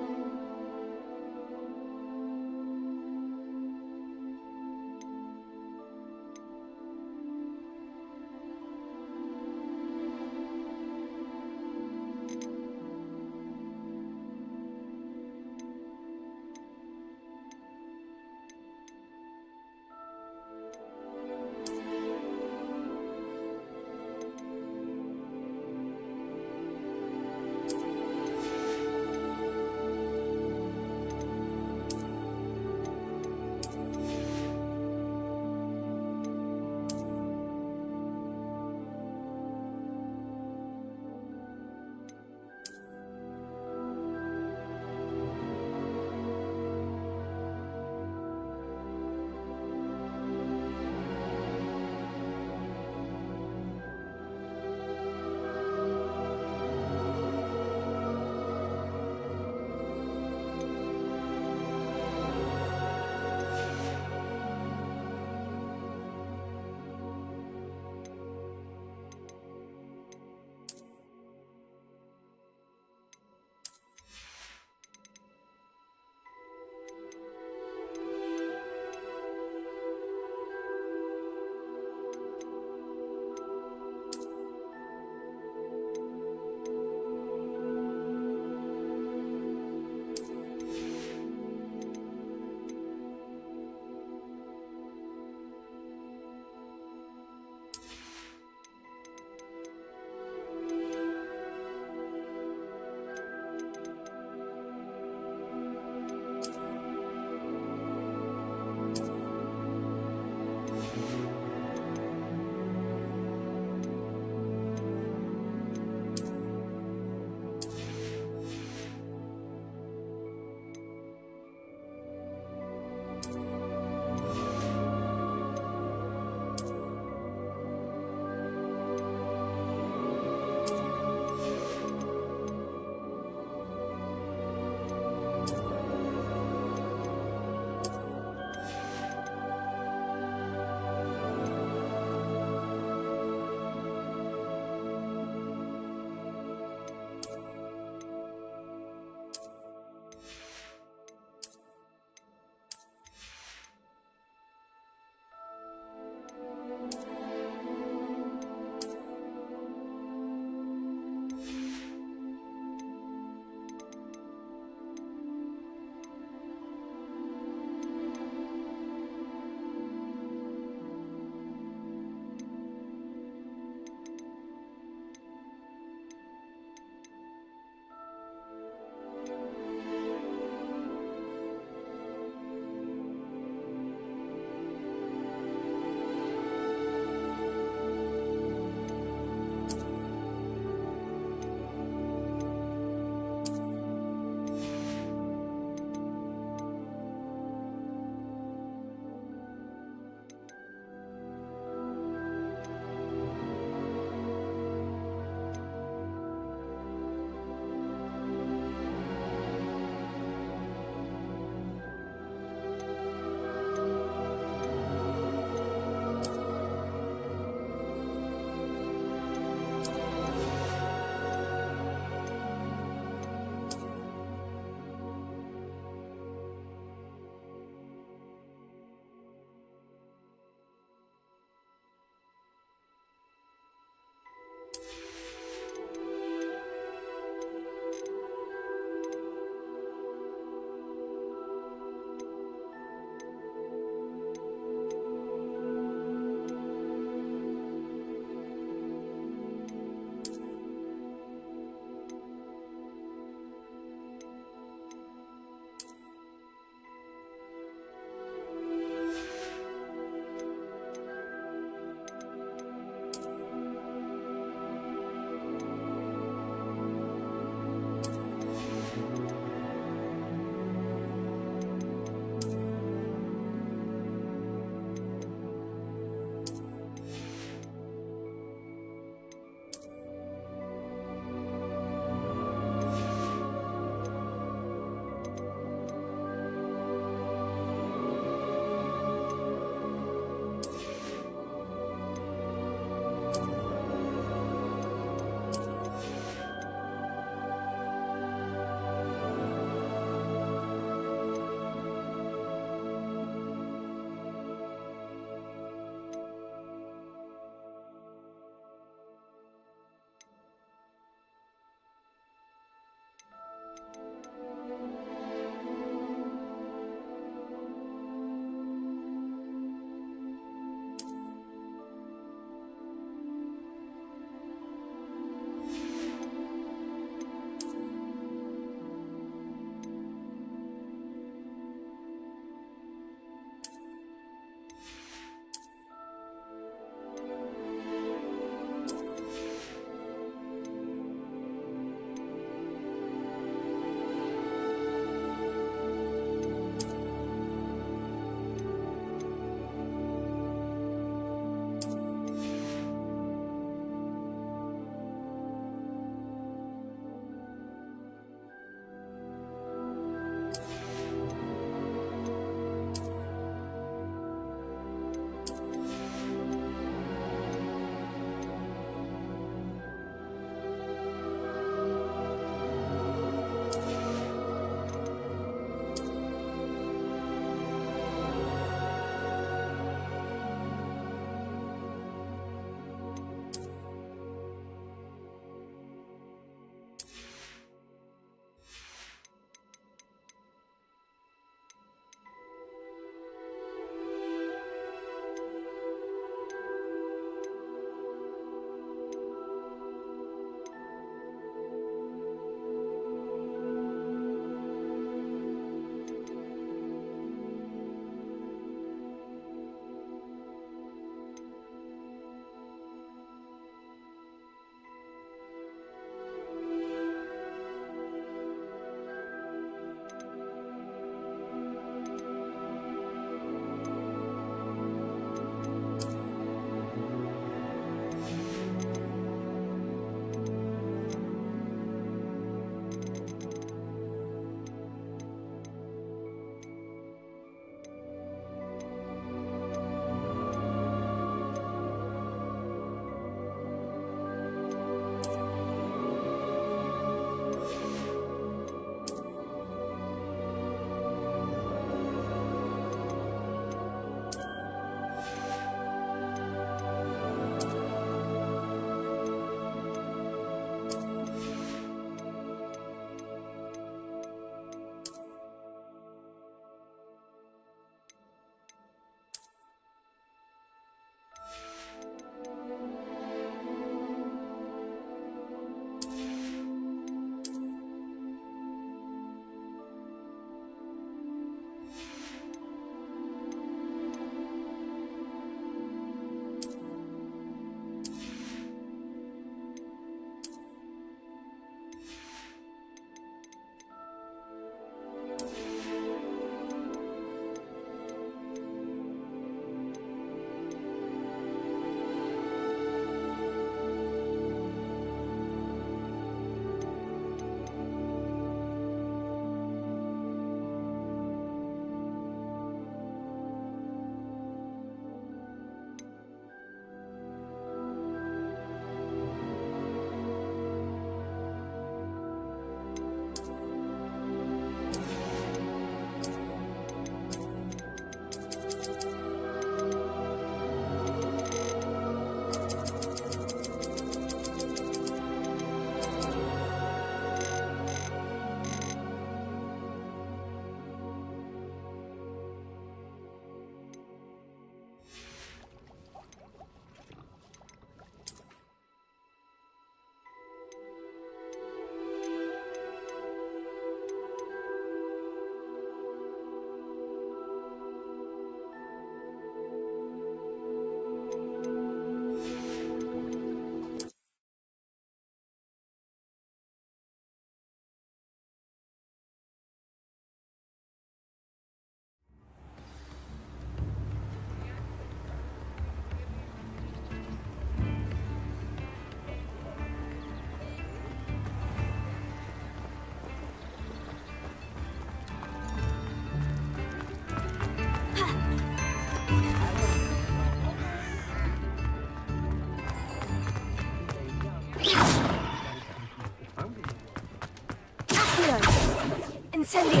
[SPEAKER 3] Incendio!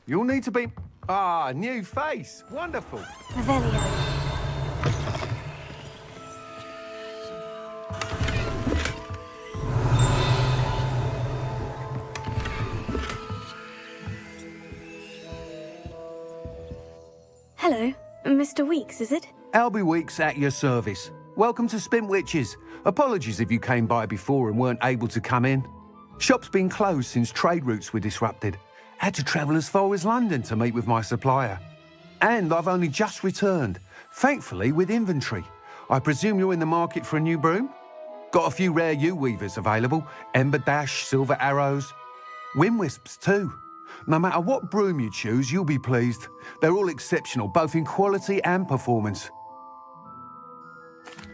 [SPEAKER 14] You'll need to be... Ah, new face. Wonderful.
[SPEAKER 3] Revelio. Hello, Mr. Weeks, is it?
[SPEAKER 14] Albie Weeks at your service. Welcome to Spin Witches. Apologies if you came by before and weren't able to come in. Shop's been closed since trade routes were disrupted. Had to travel as far as London to meet with my supplier. And I've only just returned, thankfully with inventory. I presume you're in the market for a new broom? Got a few rare U-weavers available. Ember Dash, Silver Arrows. Wind Wisps too. No matter what broom you choose, you'll be pleased. They're all exceptional, both in quality and performance.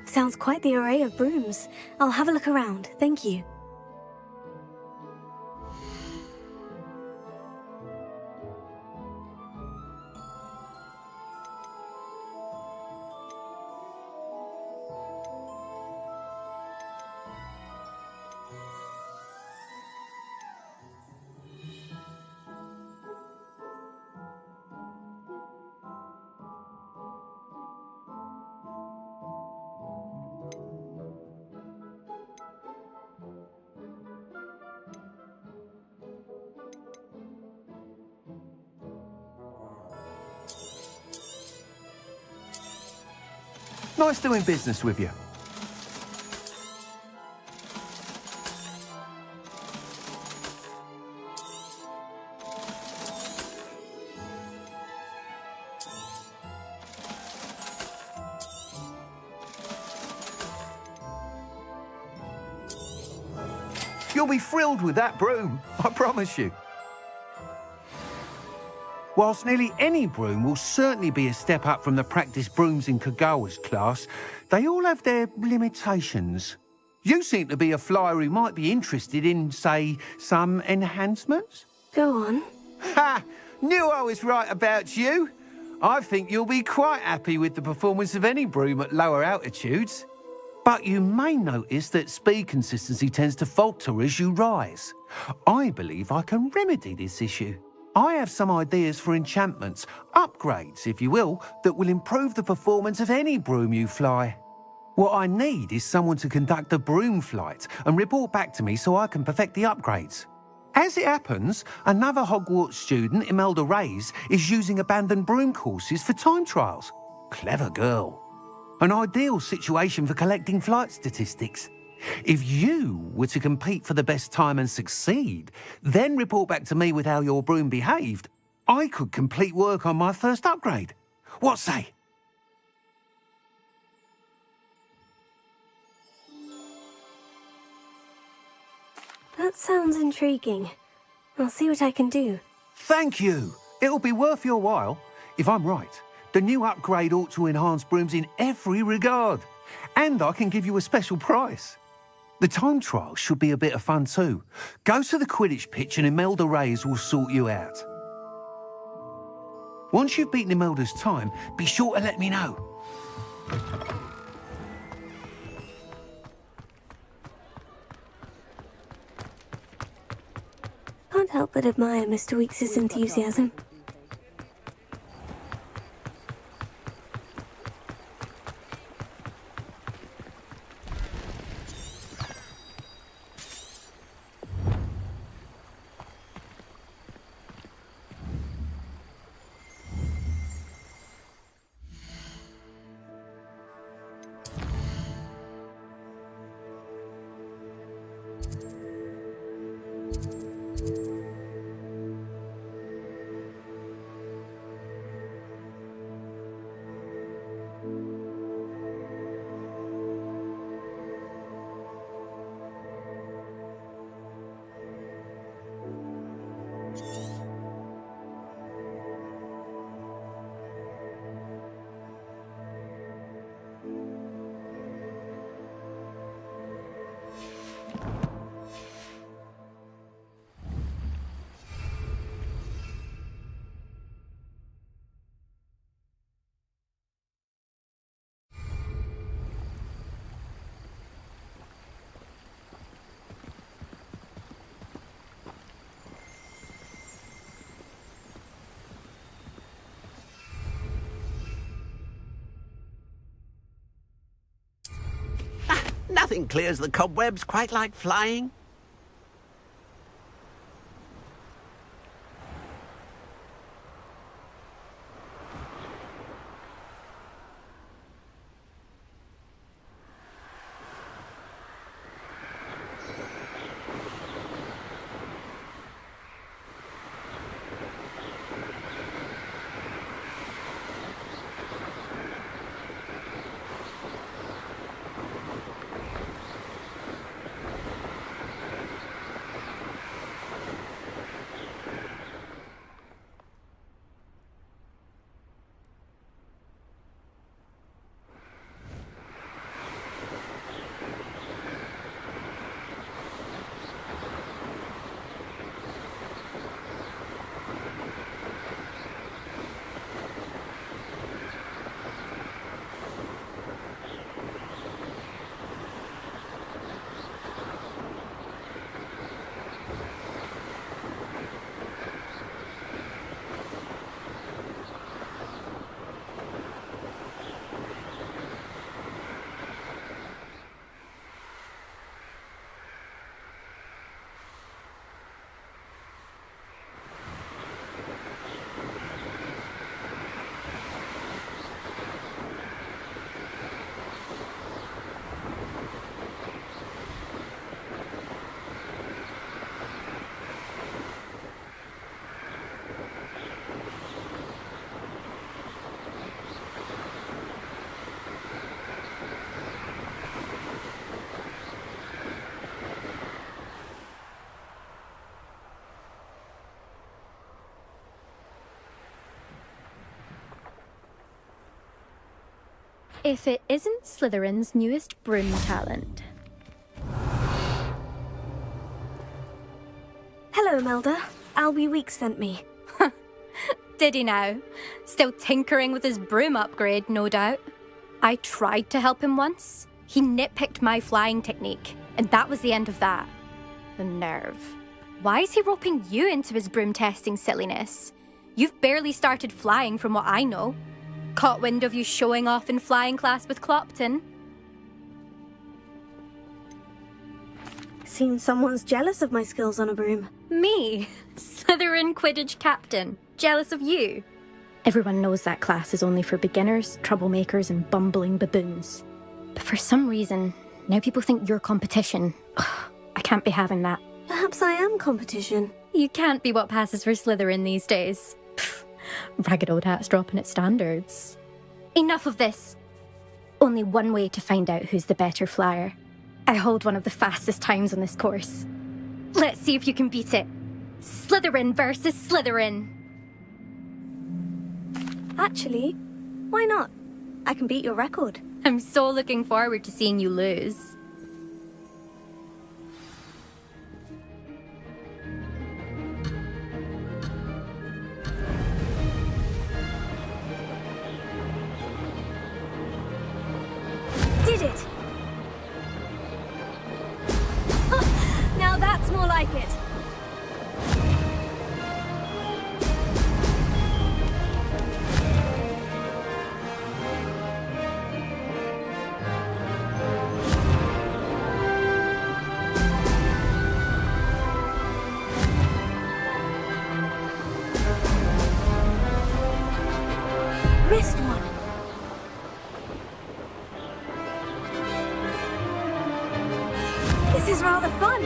[SPEAKER 3] Sounds quite the array of brooms. I'll have a look around, thank you.
[SPEAKER 14] Nice doing business with you. You'll be thrilled with that broom, I promise you. Whilst nearly any broom will certainly be a step up from the practice brooms in Kagawa's class, they all have their limitations. You seem to be a flyer who might be interested in, say, some enhancements?
[SPEAKER 3] Go on.
[SPEAKER 14] Ha! Knew I was right about you. I think you'll be quite happy with the performance of any broom at lower altitudes. But you may notice that speed consistency tends to falter as you rise. I believe I can remedy this issue. I have some ideas for enchantments, upgrades, if you will, that will improve the performance of any broom you fly. What I need is someone to conduct a broom flight and report back to me so I can perfect the upgrades. As it happens, another Hogwarts student, Imelda Reyes, is using abandoned broom courses for time trials. Clever girl. An ideal situation for collecting flight statistics. If you were to compete for the best time and succeed, then report back to me with how your broom behaved, I could complete work on my first upgrade. What say?
[SPEAKER 3] That sounds intriguing. I'll see what I can do.
[SPEAKER 14] Thank you. It'll be worth your while. If I'm right, the new upgrade ought to enhance brooms in every regard. And I can give you a special price. The time trial should be a bit of fun too. Go to the Quidditch pitch and Imelda Reyes will sort you out. Once you've beaten Imelda's time, be sure to let me know.
[SPEAKER 3] Can't help but admire Mr. Weeks' enthusiasm.
[SPEAKER 11] Nothing clears the cobwebs quite like flying.
[SPEAKER 15] If it isn't Slytherin's newest broom talent.
[SPEAKER 3] Hello, Imelda. Albie Weeks sent me.
[SPEAKER 15] Did he now? Still tinkering with his broom upgrade, no doubt. I tried to help him once. He nitpicked my flying technique, and that was the end of that. The nerve. Why is he roping you into his broom testing silliness? You've barely started flying from what I know. Caught wind of you showing off in flying class with Clopton?
[SPEAKER 3] Seems someone's jealous of my skills on a broom.
[SPEAKER 15] Me? Slytherin Quidditch captain. Jealous of you? Everyone knows that class is only for beginners, troublemakers, and bumbling baboons. But for some reason, now people think you're competition. Ugh, I can't be having that.
[SPEAKER 3] Perhaps I am competition.
[SPEAKER 15] You can't be what passes for Slytherin these days. Pfft, ragged old hat's dropping its standards. Enough of this. Only one way to find out who's the better flyer. I hold one of the fastest times on this course. Let's see if you can beat it. Slytherin versus Slytherin.
[SPEAKER 3] Actually, why not? I can beat your record.
[SPEAKER 15] I'm so looking forward to seeing you lose.
[SPEAKER 3] Did it! Now that's more like it. Missed one. This is rather fun.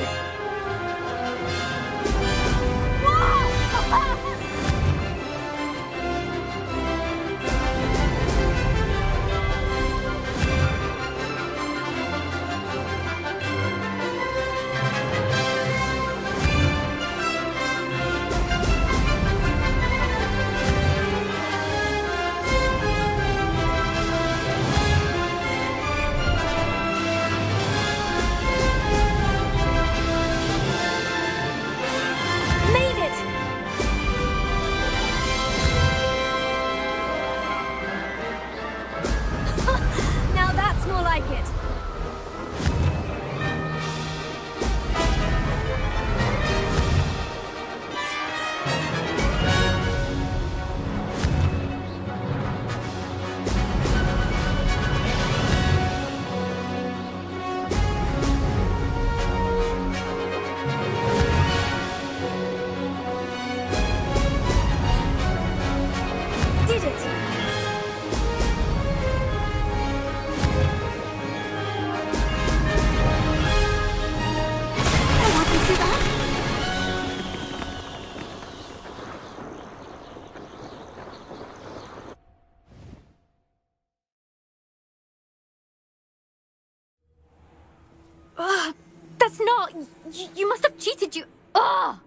[SPEAKER 15] You must have cheated, you... Ugh!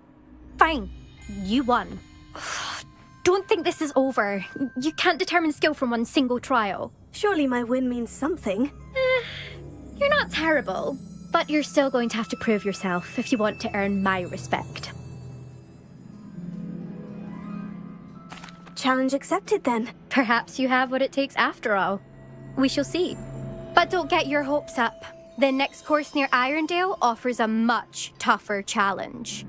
[SPEAKER 15] Fine. You won. Don't think this is over. You can't determine skill from one single trial.
[SPEAKER 3] Surely my win means something.
[SPEAKER 15] You're not terrible, but you're still going to have to prove yourself if you want to earn my respect.
[SPEAKER 3] Challenge accepted, then.
[SPEAKER 15] Perhaps you have what it takes after all. We shall see. But don't get your hopes up. The next course near Irondale offers a much tougher challenge.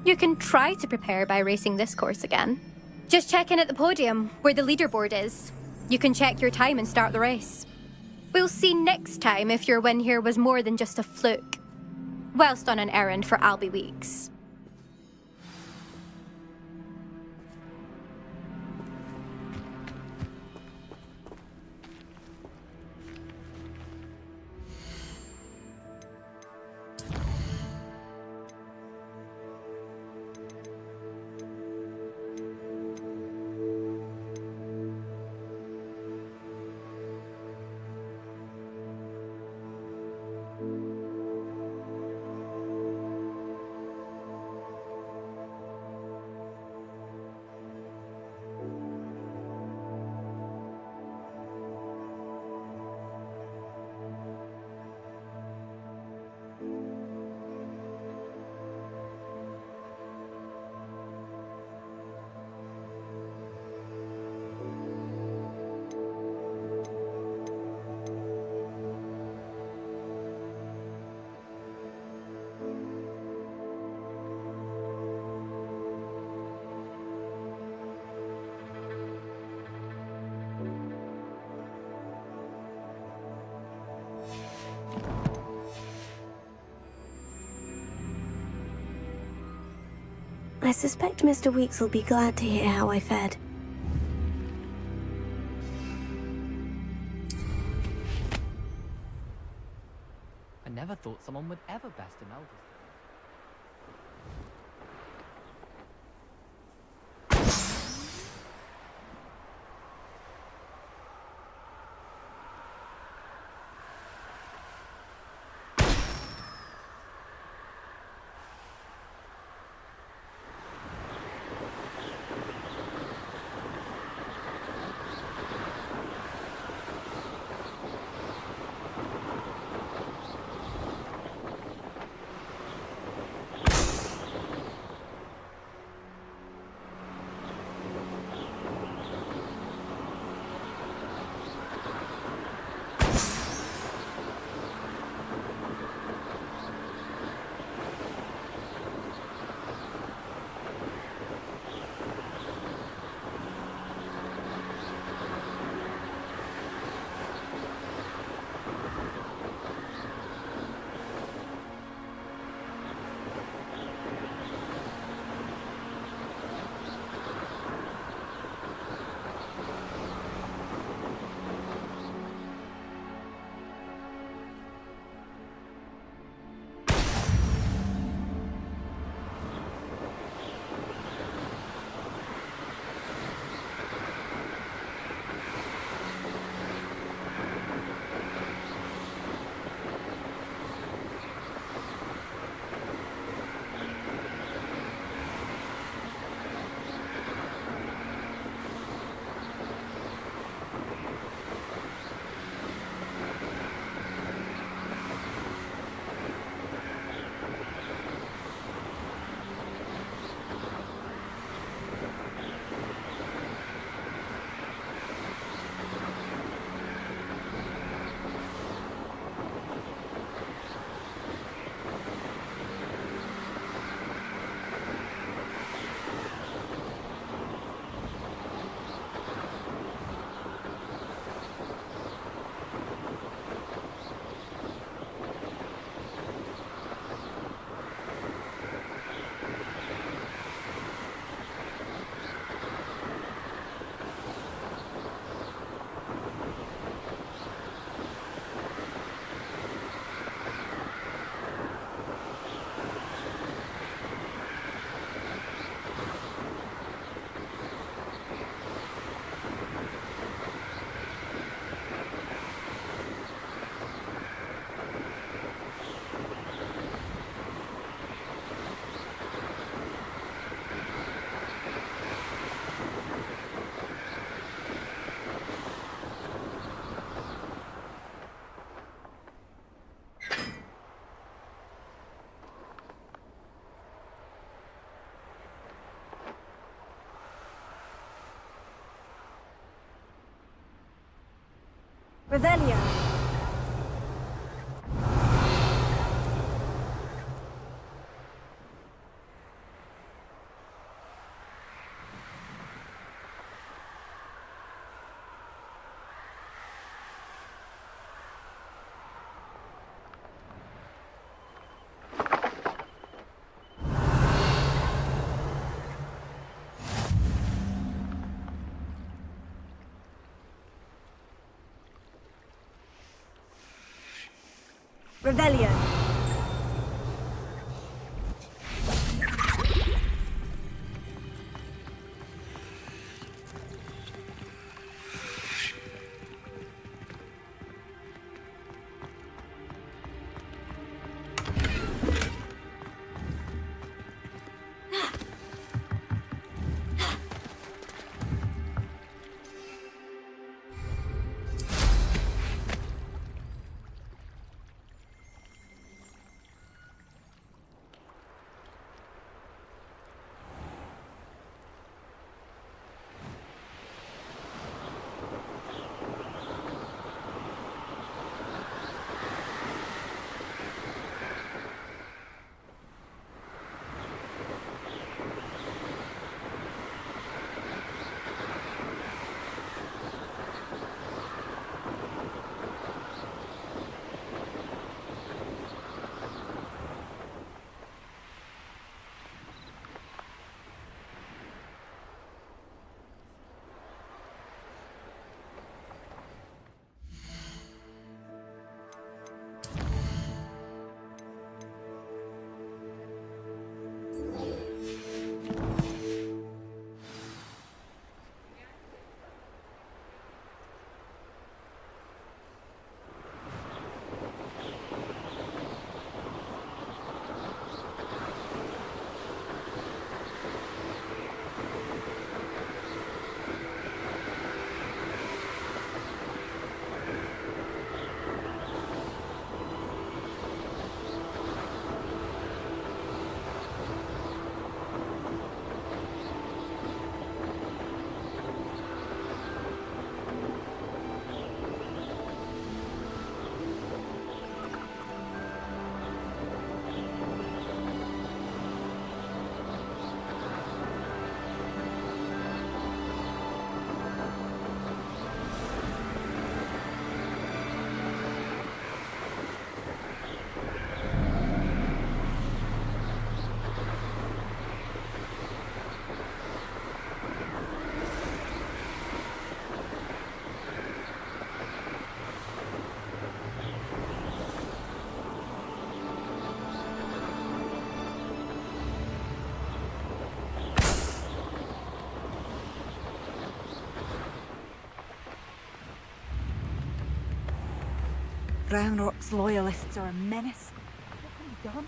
[SPEAKER 15] You can try to prepare by racing this course again. Just check in at the podium, where the leaderboard is. You can check your time and start the race. We'll see next time if your win here was more than just a fluke. Whilst on an errand for Albie Weeks.
[SPEAKER 3] I suspect Mr. Weeks will be glad to hear how I fared.
[SPEAKER 5] I never thought someone would ever best an eldest.
[SPEAKER 3] Revelio. Revelio.
[SPEAKER 6] Ranrock's loyalists are a menace. What can be done?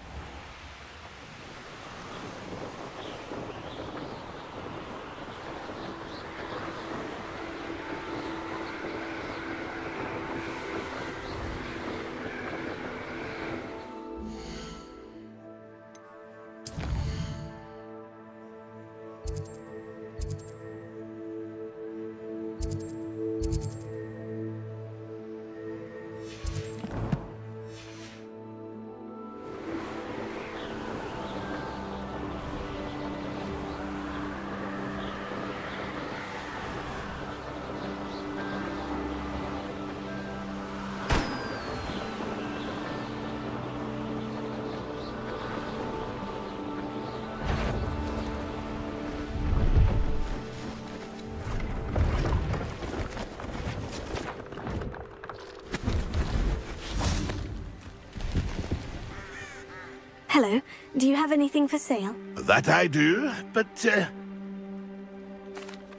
[SPEAKER 3] Hello. Do you have anything for sale?
[SPEAKER 9] That I do, but,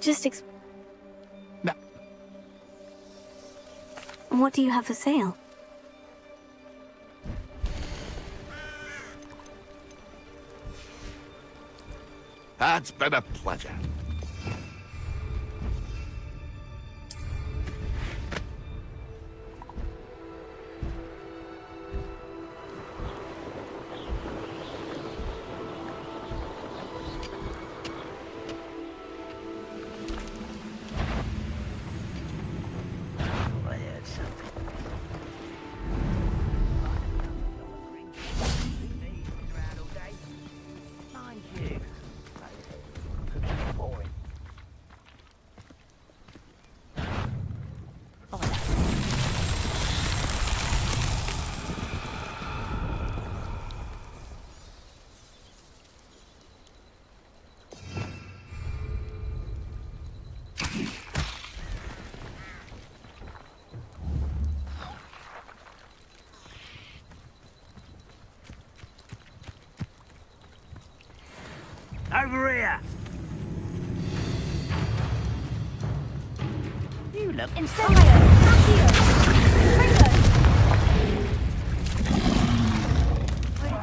[SPEAKER 3] Just
[SPEAKER 9] No.
[SPEAKER 3] What do you have for sale?
[SPEAKER 9] It's been a pleasure.
[SPEAKER 13] I heard something.
[SPEAKER 9] over here!
[SPEAKER 8] You look
[SPEAKER 3] Incendio! Accio! Confringo!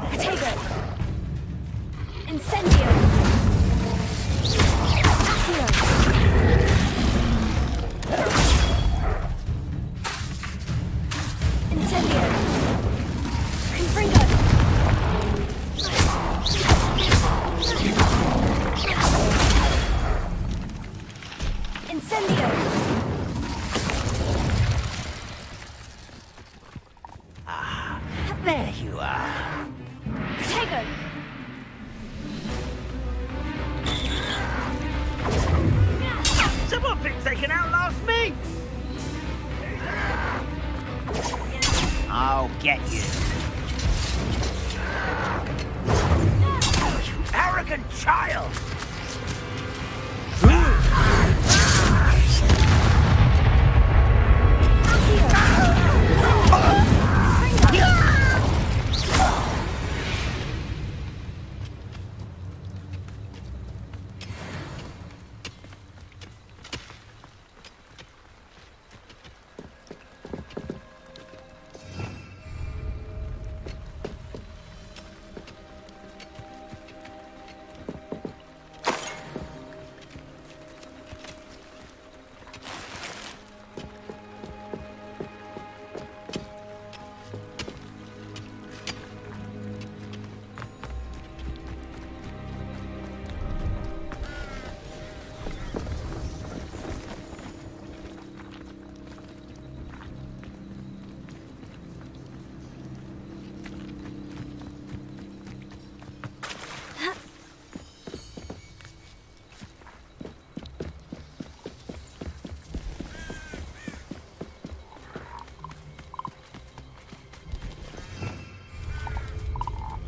[SPEAKER 3] Protego! Incendio! Accio! Incendio! Confringo! Incendio!
[SPEAKER 9] Ah, there you are.
[SPEAKER 3] Protego!
[SPEAKER 9] Someone thinks they can outlast me! I'll get you. You arrogant child!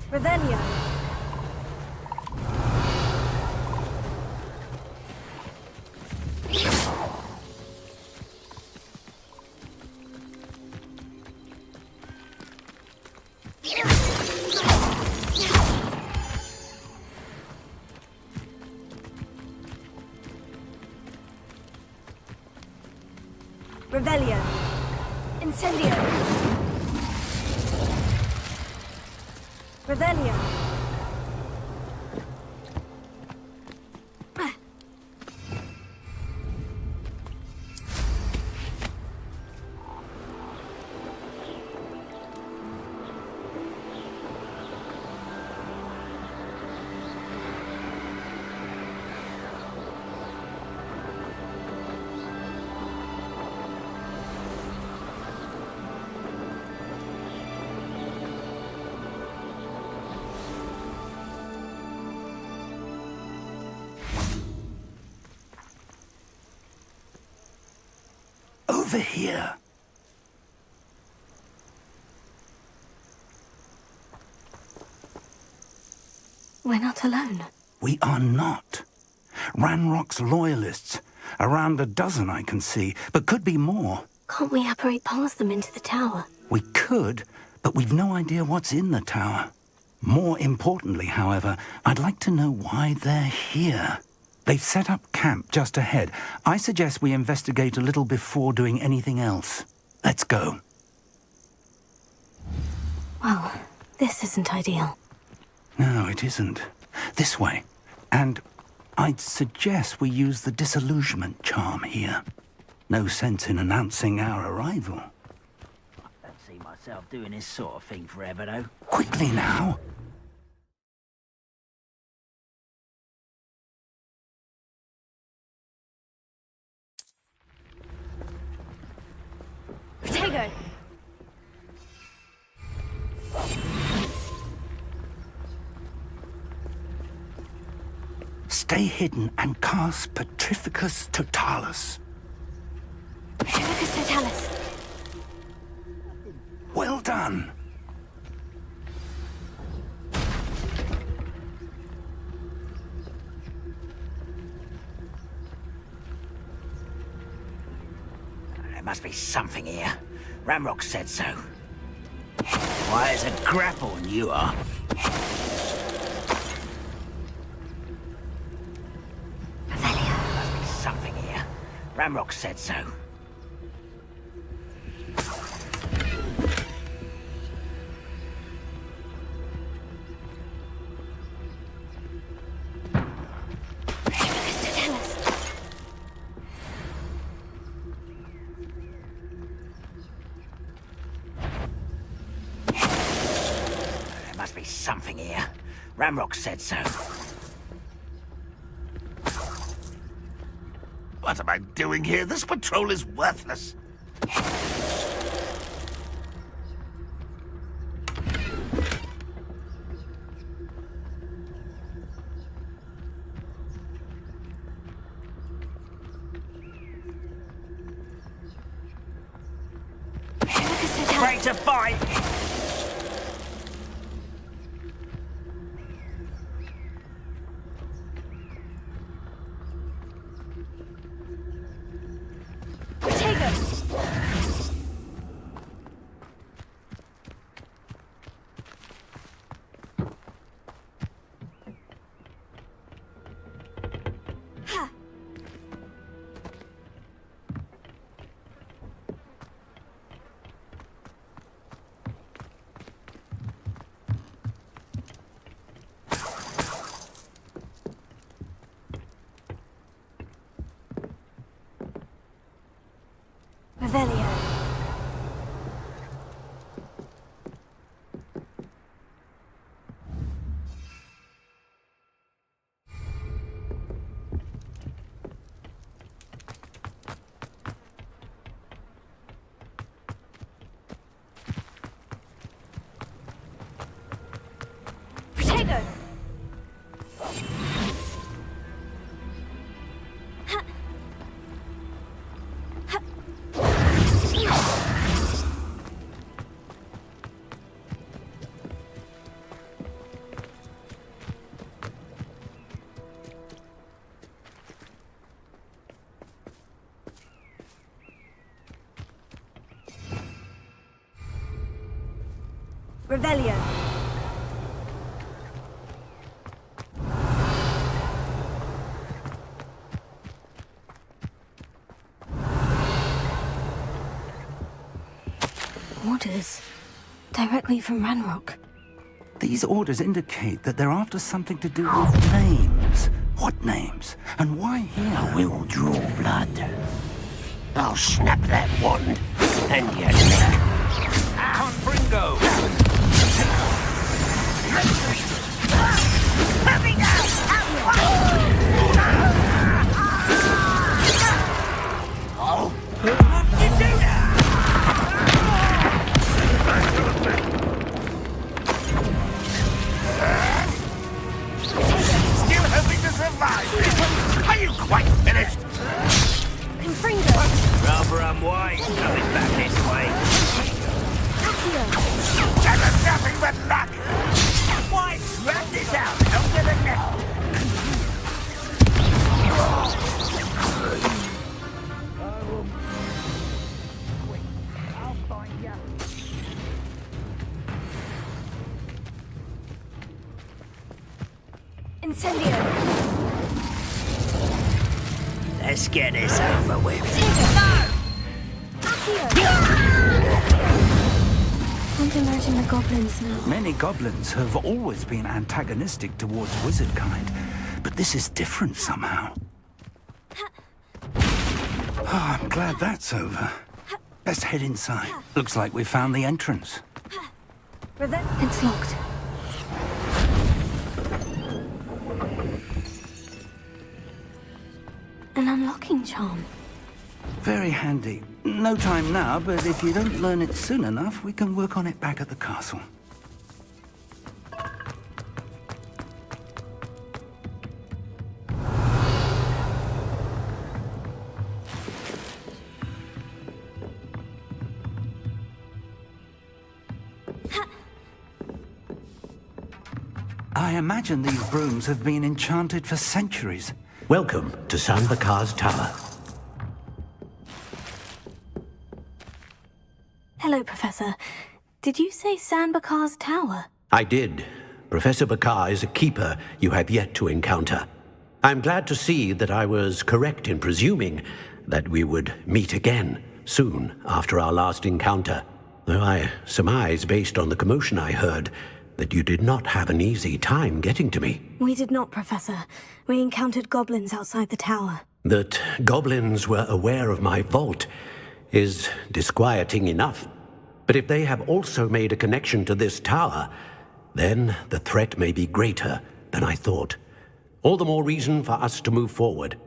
[SPEAKER 3] Revelio! Revelio! Incendio! Revelio!
[SPEAKER 10] Over here.
[SPEAKER 3] We're not alone.
[SPEAKER 10] We are not. Ranrock's loyalists. Around a dozen I can see, but could be more.
[SPEAKER 3] Can't we apparate past them into the tower?
[SPEAKER 10] We could, but we've no idea what's in the tower. More importantly, however, I'd like to know why they're here. They've set up camp just ahead. I suggest we investigate a little before doing anything else. Let's go.
[SPEAKER 3] Well, this isn't ideal.
[SPEAKER 10] No, it isn't. This way. And I'd suggest we use the disillusionment charm here. No sense in announcing our arrival.
[SPEAKER 9] I don't see myself doing this sort of thing forever, though.
[SPEAKER 10] Quickly now.
[SPEAKER 3] Protego!
[SPEAKER 10] Stay hidden and cast Petrificus Totalis.
[SPEAKER 3] Petrificus Totalis.
[SPEAKER 10] Well done.
[SPEAKER 9] There must be something here. Ramrock said so. Why, as a grapple, and you are. Ramrock said so. There must be something here. Ramrock said so.
[SPEAKER 16] What am I doing here? This patrol is worthless.
[SPEAKER 9] Ready to fight!
[SPEAKER 3] Revelio.
[SPEAKER 15] Protego!
[SPEAKER 3] Revelio. Orders directly from Ranrock.
[SPEAKER 10] These orders indicate that they're after something to do with names. What names? And why here?
[SPEAKER 11] I will draw blood. I'll snap that wand and your neck.
[SPEAKER 16] Confringo!
[SPEAKER 9] Oh! You do that!
[SPEAKER 16] Still hoping to survive! Are you quite finished?
[SPEAKER 15] Confringo!
[SPEAKER 9] Rather unwise coming back this way.
[SPEAKER 16] That was nothing but luck!
[SPEAKER 9] Why, grab this out under the neck! I'll find you.
[SPEAKER 3] Incendio.
[SPEAKER 9] Let's get this over with.
[SPEAKER 3] Can't imagine the goblins now.
[SPEAKER 10] Many goblins have always been antagonistic towards wizard kind, but this is different somehow. Oh, I'm glad that's over. Best head inside. Looks like we found the entrance.
[SPEAKER 3] It's locked. An unlocking charm.
[SPEAKER 10] Very handy. No time now, but if you don't learn it soon enough, we can work on it back at the castle. I imagine these brooms have been enchanted for centuries.
[SPEAKER 11] Welcome to Sanbakar's Tower.
[SPEAKER 3] Hello, Professor. Did you say Sanbakar's Tower?
[SPEAKER 11] I did. Professor Bakar is a keeper you have yet to encounter. I'm glad to see that I was correct in presuming that we would meet again soon after our last encounter, though I surmise, based on the commotion I heard, that you did not have an easy time getting to me.
[SPEAKER 3] We did not, Professor. We encountered goblins outside the tower.
[SPEAKER 11] That goblins were aware of my vault is disquieting enough. But if they have also made a connection to this tower, then the threat may be greater than I thought. All the more reason for us to move forward.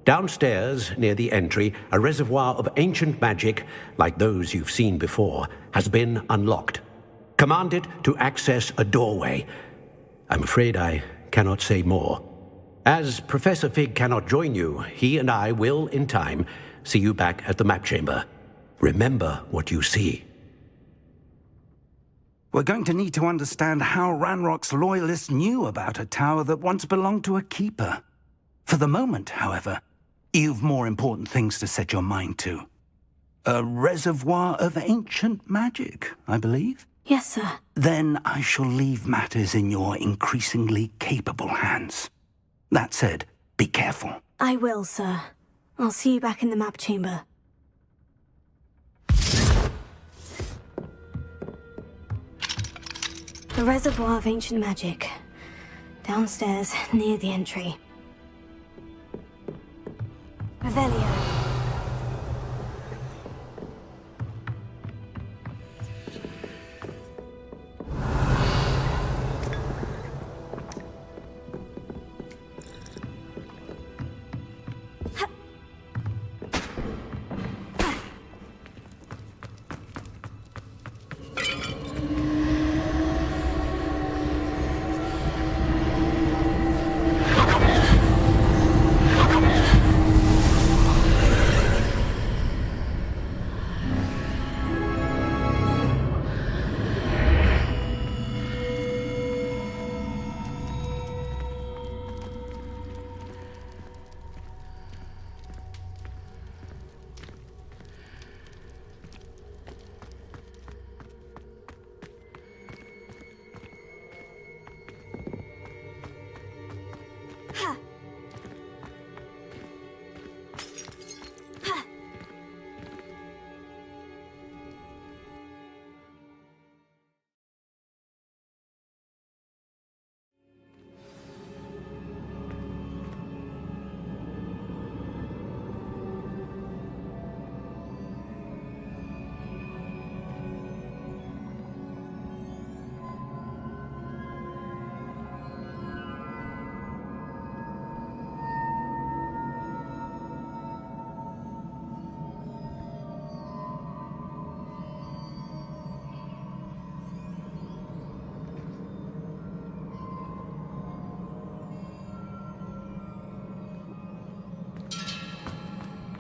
[SPEAKER 11] Downstairs, near the entry, a reservoir of ancient magic, like those you've seen before, has been unlocked. Command it to access a doorway. I'm afraid I cannot say more. As Professor Fig cannot join you, he and I will, in time, see you back at the map chamber. Remember what you see.
[SPEAKER 10] We're going to need to understand how Ranrock's loyalists knew about a tower that once belonged to a keeper. For the moment, however, you've more important things to set your mind to. A reservoir of ancient magic, I believe?
[SPEAKER 3] Yes, sir.
[SPEAKER 10] Then I shall leave matters in your increasingly capable hands. That said, be careful.
[SPEAKER 3] I will, sir. I'll see you back in the map chamber. The reservoir of ancient magic. Downstairs, near the entry. Revelio.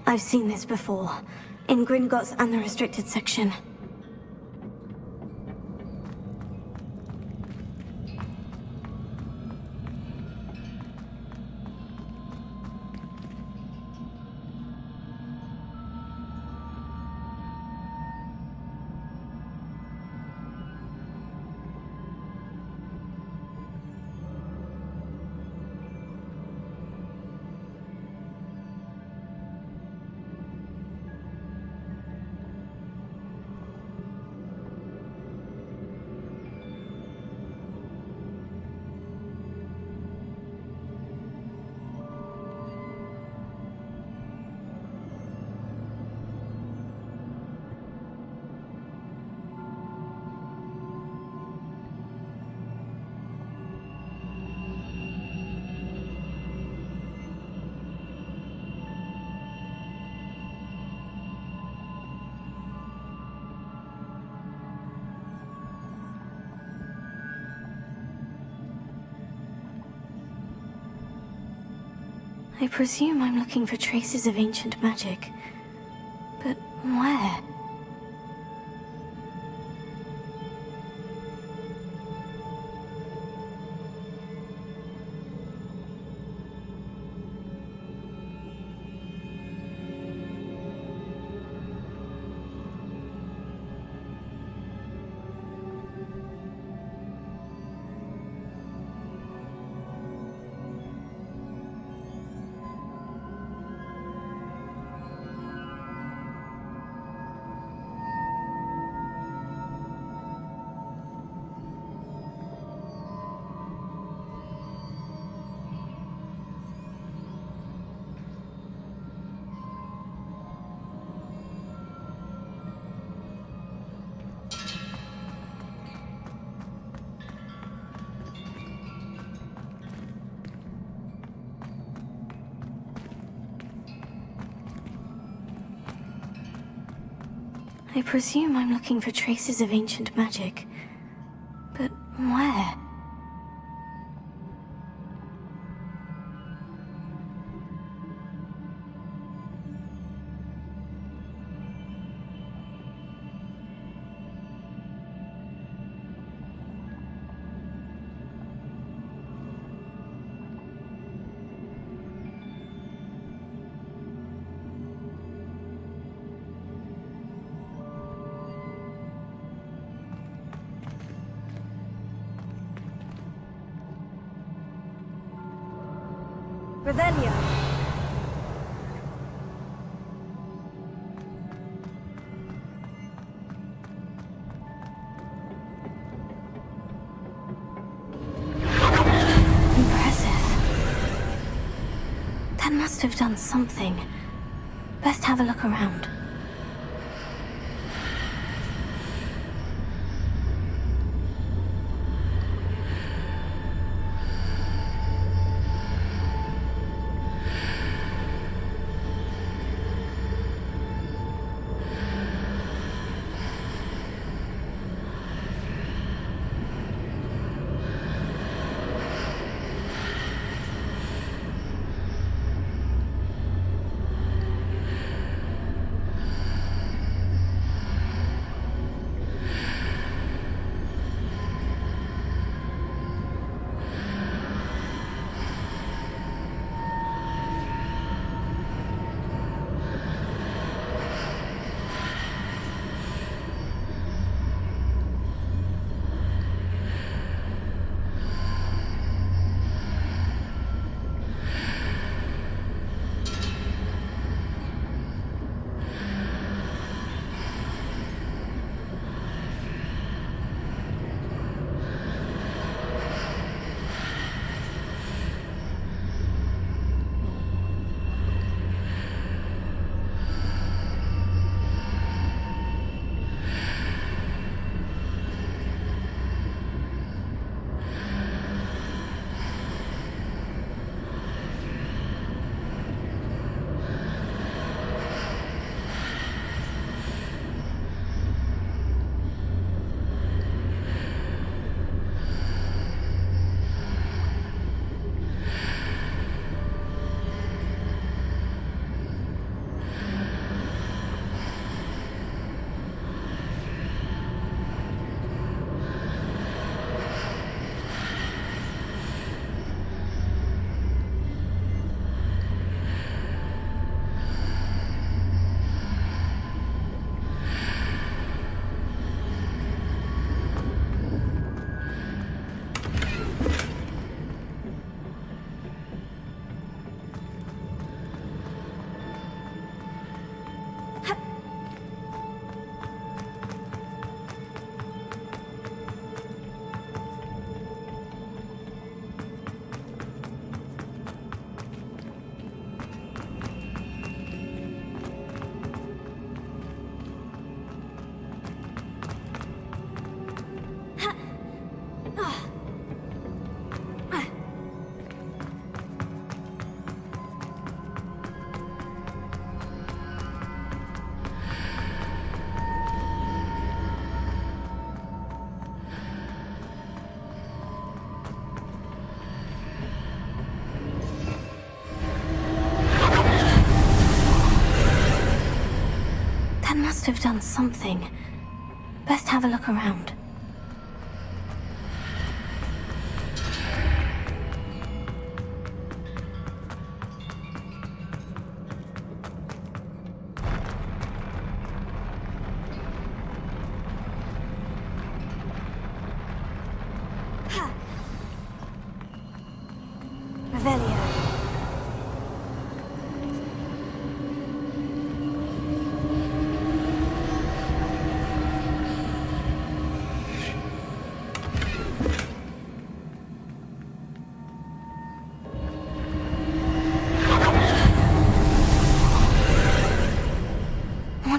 [SPEAKER 3] I've seen this before. In Gringotts and the restricted section. I presume I'm looking for traces of ancient magic. But where? I presume I'm looking for traces of ancient magic. But where?
[SPEAKER 6] Revelio.
[SPEAKER 3] Impressive. That must have done something. Best have a look around. Must have done something. Best have a look around. Revelio.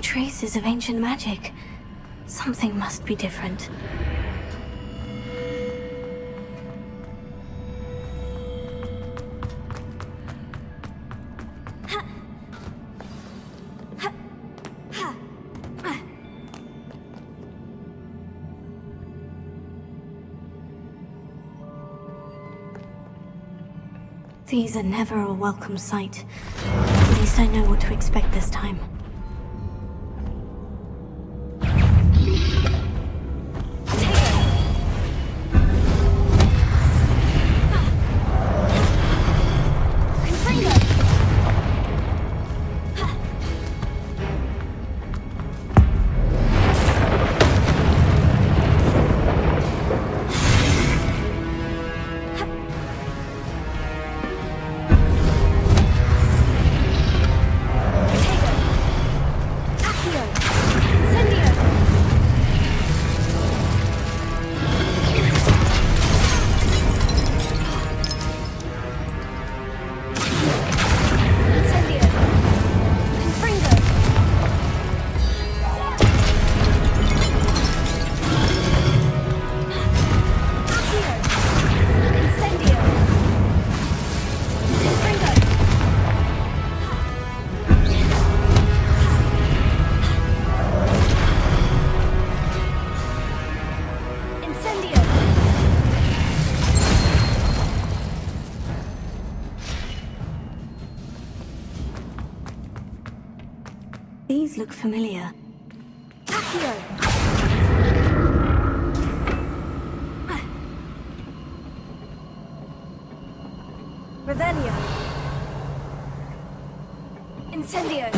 [SPEAKER 3] Traces of ancient magic. Something must be different. These are never a welcome sight. At least I know what to expect this time. These look familiar.
[SPEAKER 8] Revelio. Incendio.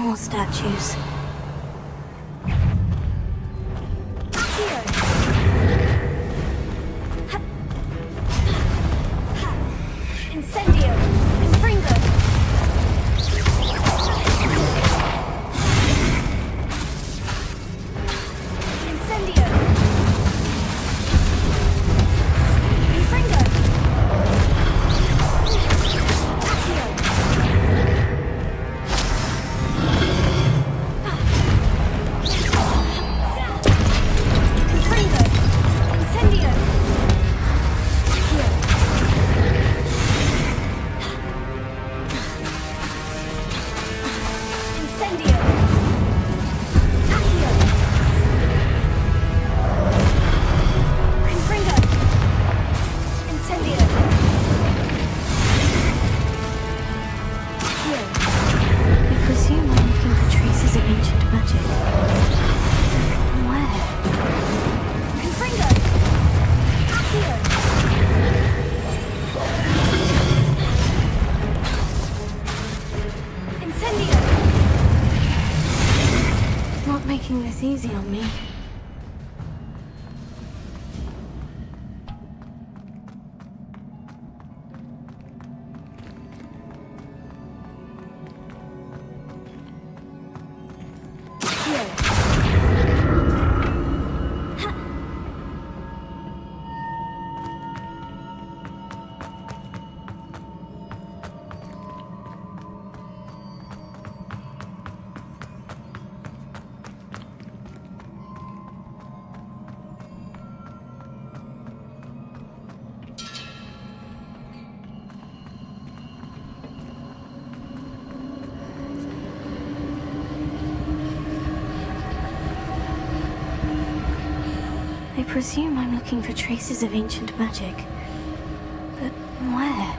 [SPEAKER 3] More statues.
[SPEAKER 8] Incendio! Confringo! Incendio! Confringo! Accio! Confringo! Incendio! Incendio! Accio! Confringo! Incendio!
[SPEAKER 3] Accio! I presume I'm looking for traces of ancient magic. Where?
[SPEAKER 8] Confringo! Accio! Incendio!
[SPEAKER 3] Not making this easy on me. I presume I'm looking for traces of ancient magic. But where?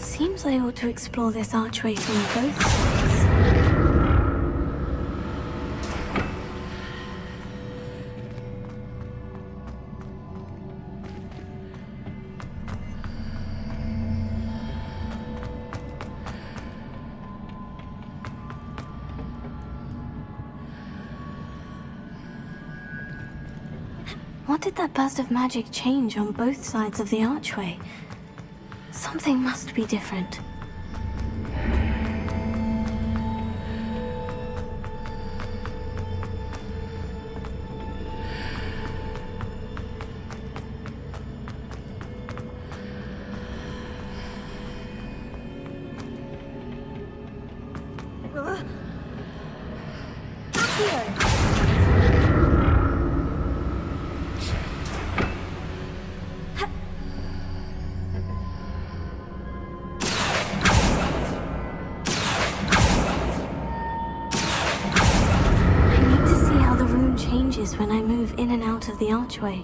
[SPEAKER 3] Seems I ought to explore this archway from both sides. What did that burst of magic change on both sides of the archway? Something must be different. When I move in and out of the archway.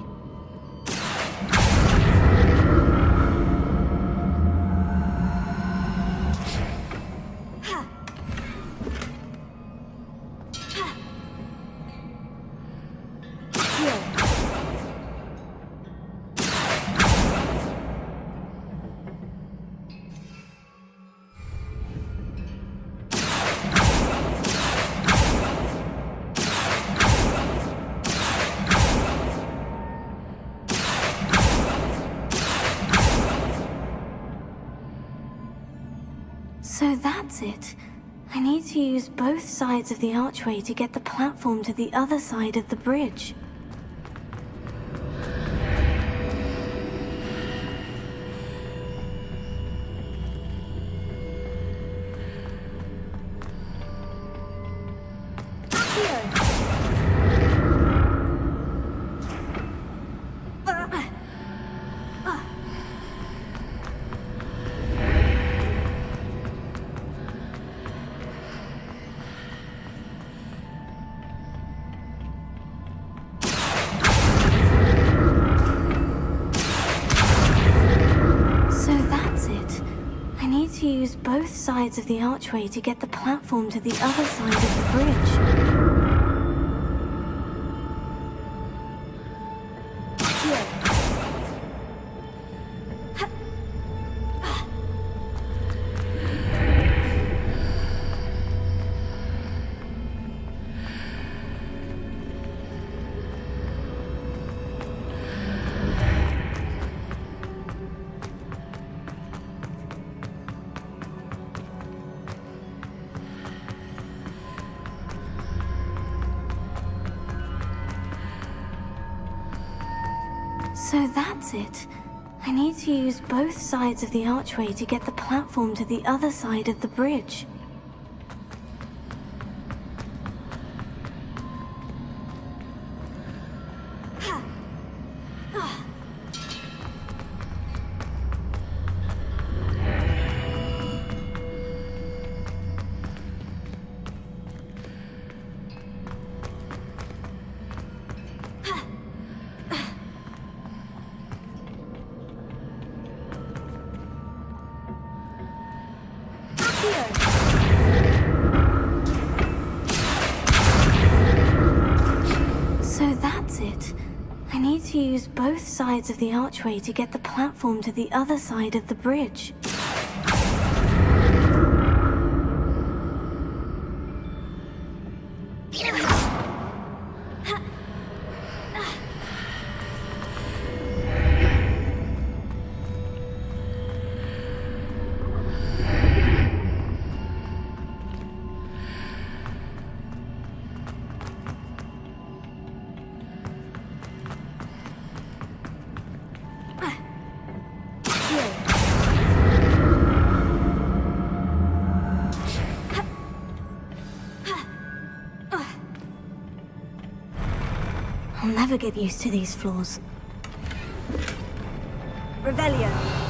[SPEAKER 3] So that's it. I need to use both sides of the archway to get the platform to the other side of the bridge. To use both sides of the archway to get the platform to the other side of the bridge. So that's it. I need to use both sides of the archway to get the platform to the other side of the bridge. So that's it. I need to use both sides of the archway to get the platform to the other side of the bridge. I'll never get used to these floors.
[SPEAKER 6] Revelio.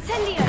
[SPEAKER 3] Incendio!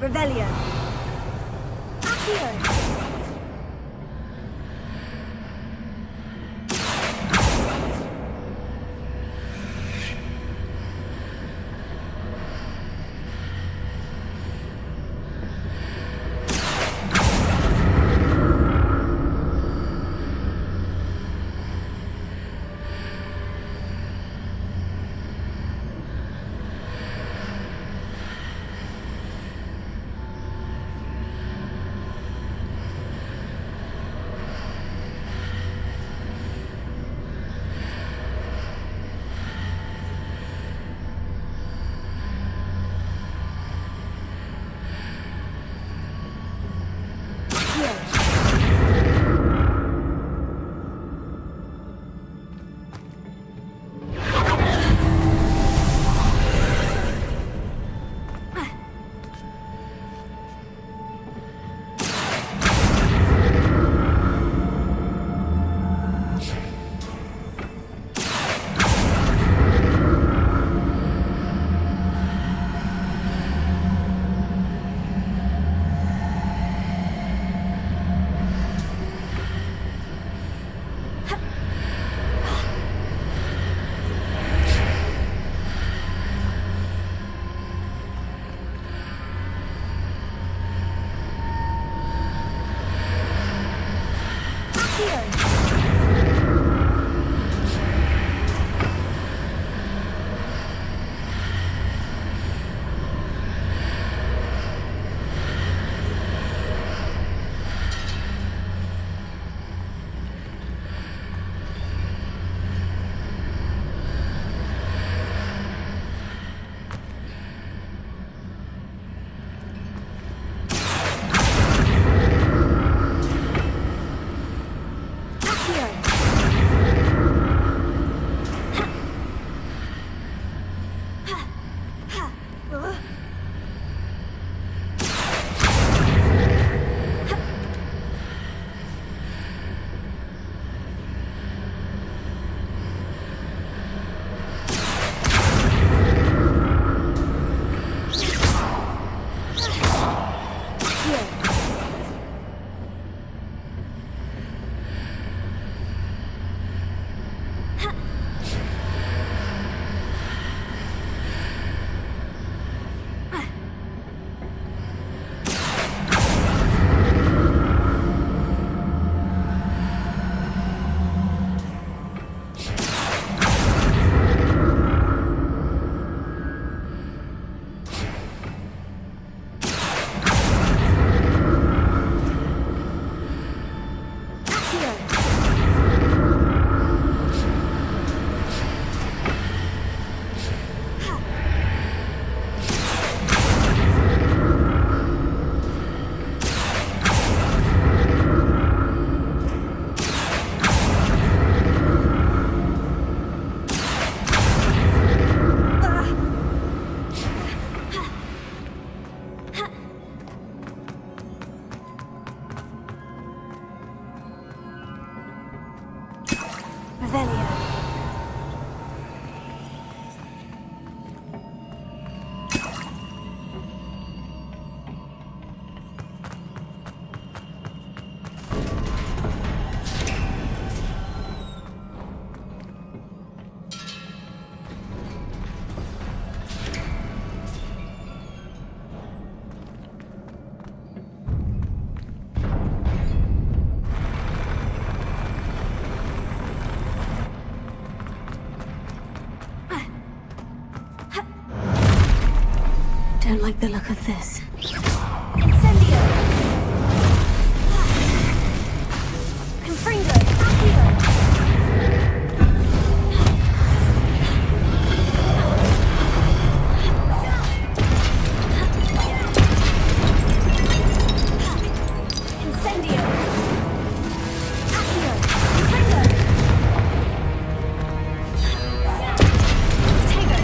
[SPEAKER 3] Revelio. Accio. like the look of this.
[SPEAKER 8] Incendio! Confringo! Accio! Incendio! Accio! Confringo! Tego!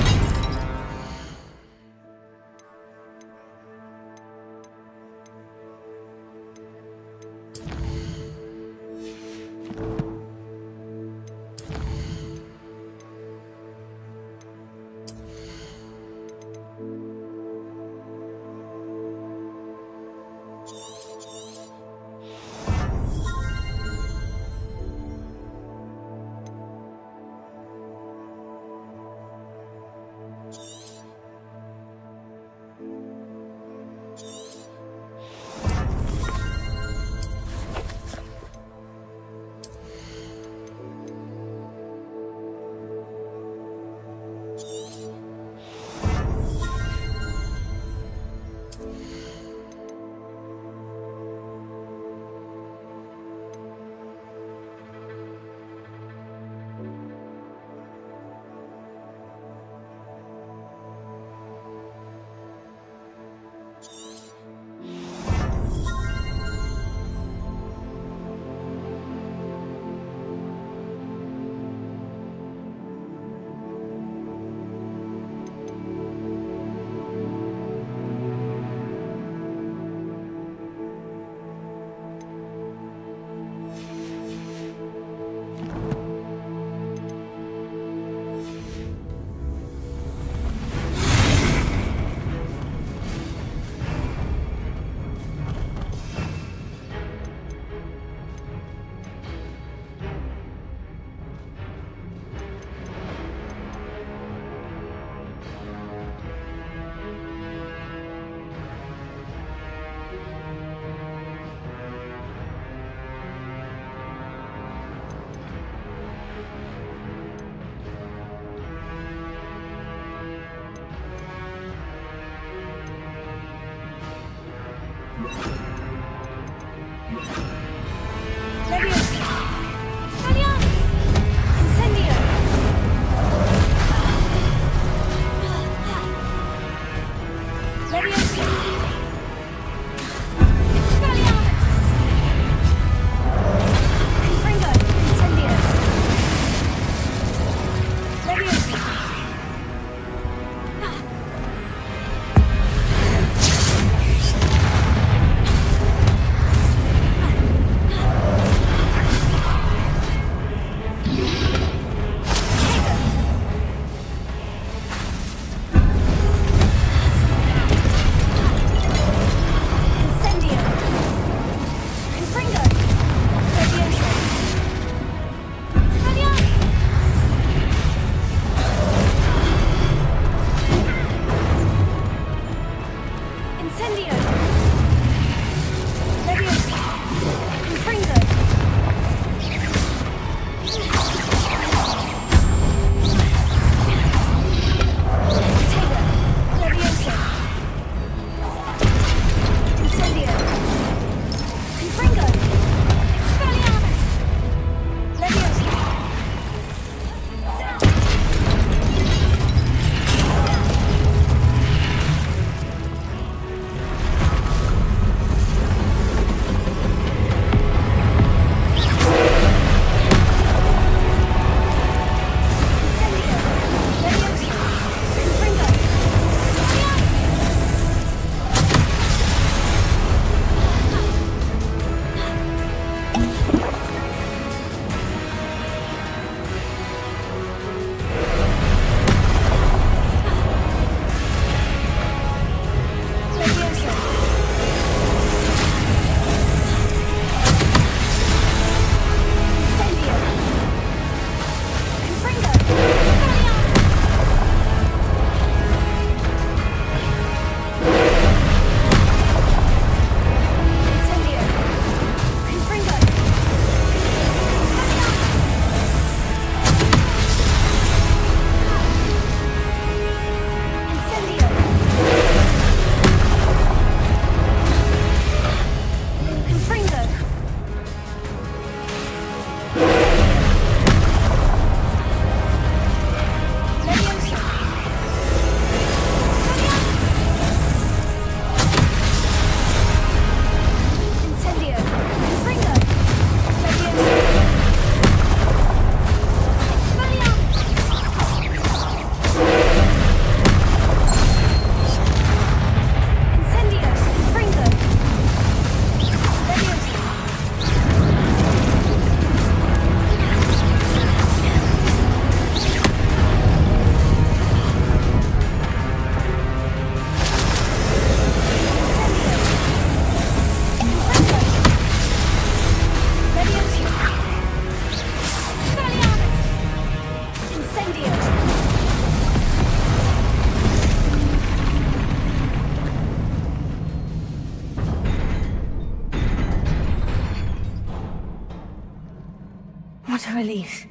[SPEAKER 3] a relief.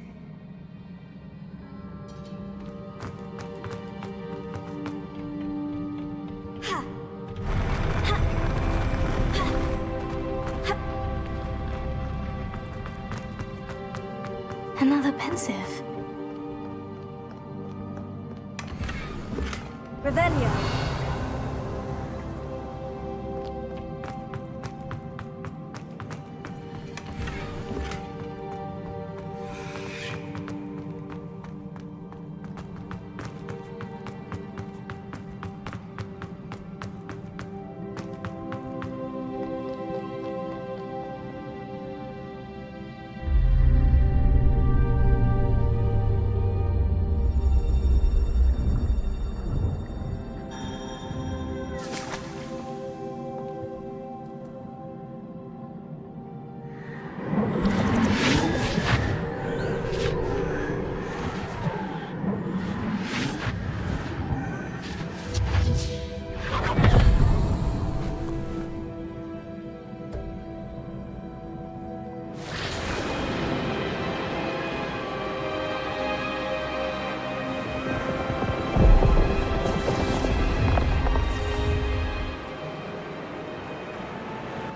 [SPEAKER 3] Another pensive.
[SPEAKER 6] Revelio.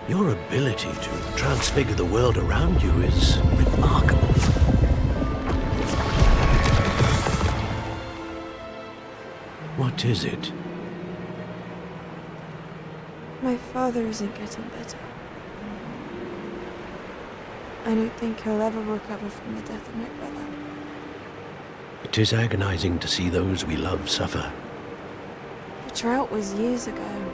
[SPEAKER 11] Your ability to transfigure the world around you is remarkable. What is it?
[SPEAKER 17] My father isn't getting better. I don't think he'll ever recover from the death of my brother.
[SPEAKER 11] It is agonizing to see those we love suffer.
[SPEAKER 17] The drought was years ago,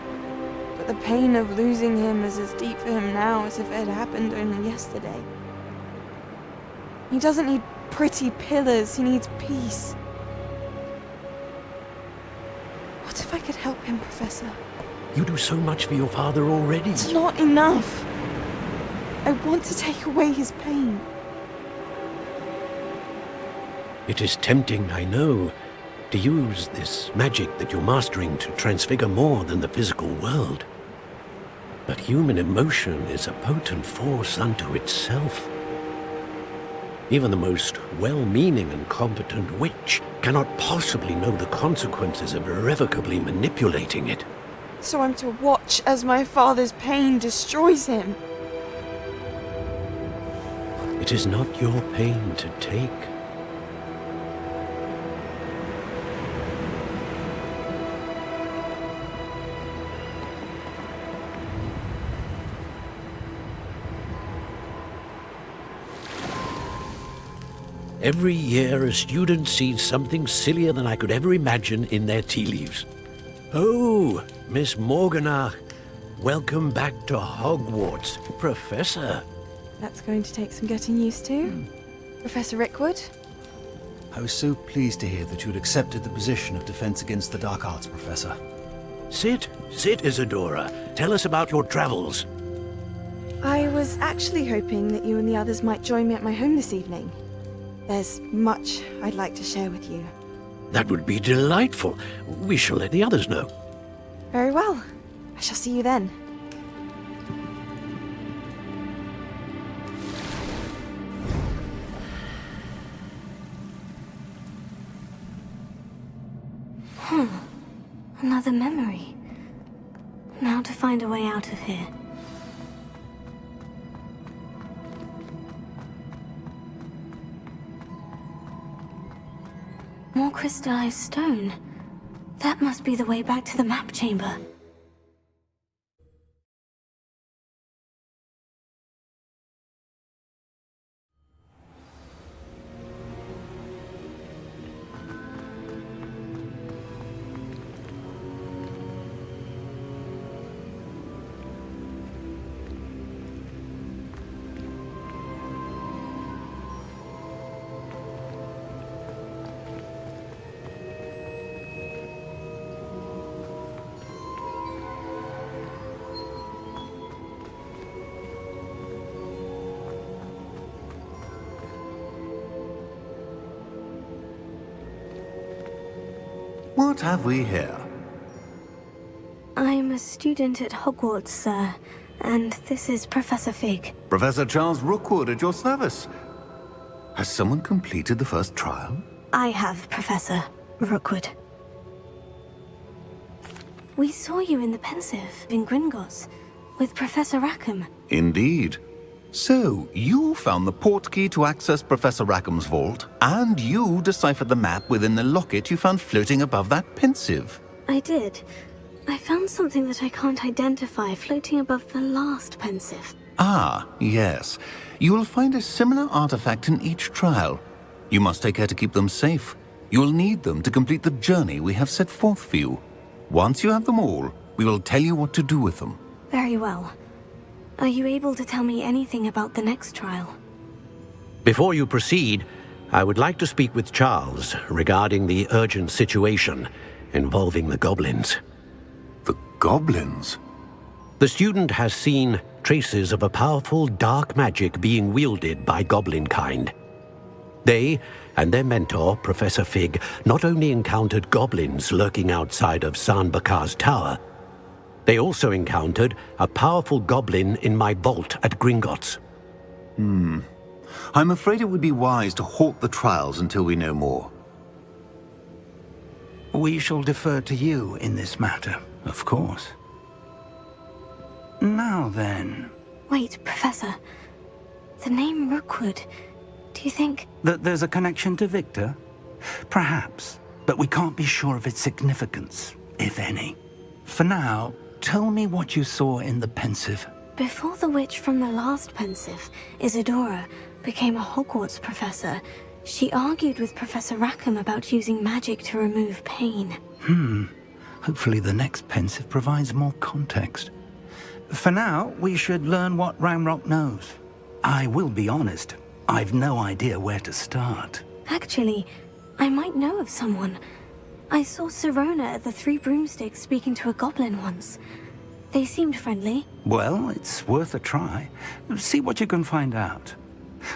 [SPEAKER 17] but the pain of losing him is as deep for him now as if it had happened only yesterday. He doesn't need pretty pillars, he needs peace. What if I could help him, Professor?
[SPEAKER 11] You do so much for your father already.
[SPEAKER 17] It's not enough. I want to take away his pain.
[SPEAKER 11] It is tempting, I know, to use this magic that you're mastering to transfigure more than the physical world. But human emotion is a potent force unto itself. Even the most well-meaning and competent witch cannot possibly know the consequences of irrevocably manipulating it.
[SPEAKER 17] So I'm to watch as my father's pain destroys him.
[SPEAKER 11] It is not your pain to take. Every year, a student sees something sillier than I could ever imagine in their tea leaves. Oh, Miss Morganach, welcome back to Hogwarts, Professor.
[SPEAKER 17] That's going to take some getting used to. Professor Rickwood?
[SPEAKER 18] I was so pleased to hear that you had accepted the position of Defense Against the Dark Arts, Professor.
[SPEAKER 11] Sit, Isadora. Tell us about your travels.
[SPEAKER 17] I was actually hoping that you and the others might join me at my home this evening. There's much I'd like to share with you.
[SPEAKER 11] That would be delightful. We shall let the others know.
[SPEAKER 17] Very well. I shall see you then.
[SPEAKER 3] Another memory. Now to find a way out of here. More crystallized stone. That must be the way back to the map chamber.
[SPEAKER 14] What have we here?
[SPEAKER 3] I'm a student at Hogwarts, sir, and this is Professor Fig.
[SPEAKER 14] Professor Charles Rookwood at your service.
[SPEAKER 19] Has someone completed the first trial?
[SPEAKER 3] I have, Professor Rookwood. We saw you in the Pensive in Gringotts with Professor Rackham.
[SPEAKER 19] Indeed. So, you found the port key to access Professor Rackham's vault, and you deciphered the map within the locket you found floating above that Pensive.
[SPEAKER 3] I did. I found something that I can't identify floating above the last Pensive.
[SPEAKER 19] Ah, yes. You will find a similar artifact in each trial. You must take care to keep them safe. You will need them to complete the journey we have set forth for you. Once you have them all, we will tell you what to do with them.
[SPEAKER 3] Very well. Are you able to tell me anything about the next trial?
[SPEAKER 11] Before you proceed, I would like to speak with Charles regarding the urgent situation involving the goblins.
[SPEAKER 19] The goblins?
[SPEAKER 11] The student has seen traces of a powerful dark magic being wielded by goblin kind. They and their mentor, Professor Fig, not only encountered goblins lurking outside of San Bakar's tower, they also encountered a powerful goblin in my vault at Gringotts.
[SPEAKER 19] I'm afraid it would be wise to halt the trials until we know more.
[SPEAKER 10] We shall defer to you in this matter, of course. Now then...
[SPEAKER 3] Wait, Professor. The name Rookwood, do you think...
[SPEAKER 10] That there's a connection to Victor? Perhaps, but we can't be sure of its significance, if any. For now, tell me what you saw in the Pensive.
[SPEAKER 3] Before the witch from the last Pensive, Isadora, became a Hogwarts professor, she argued with Professor Rackham about using magic to remove pain.
[SPEAKER 10] Hopefully the next Pensive provides more context. For now, we should learn what Ranrock knows. I will be honest, I've no idea where to start.
[SPEAKER 3] Actually, I might know of someone. I saw Sirona at the Three Broomsticks speaking to a goblin once. They seemed friendly.
[SPEAKER 10] Well, it's worth a try. See what you can find out.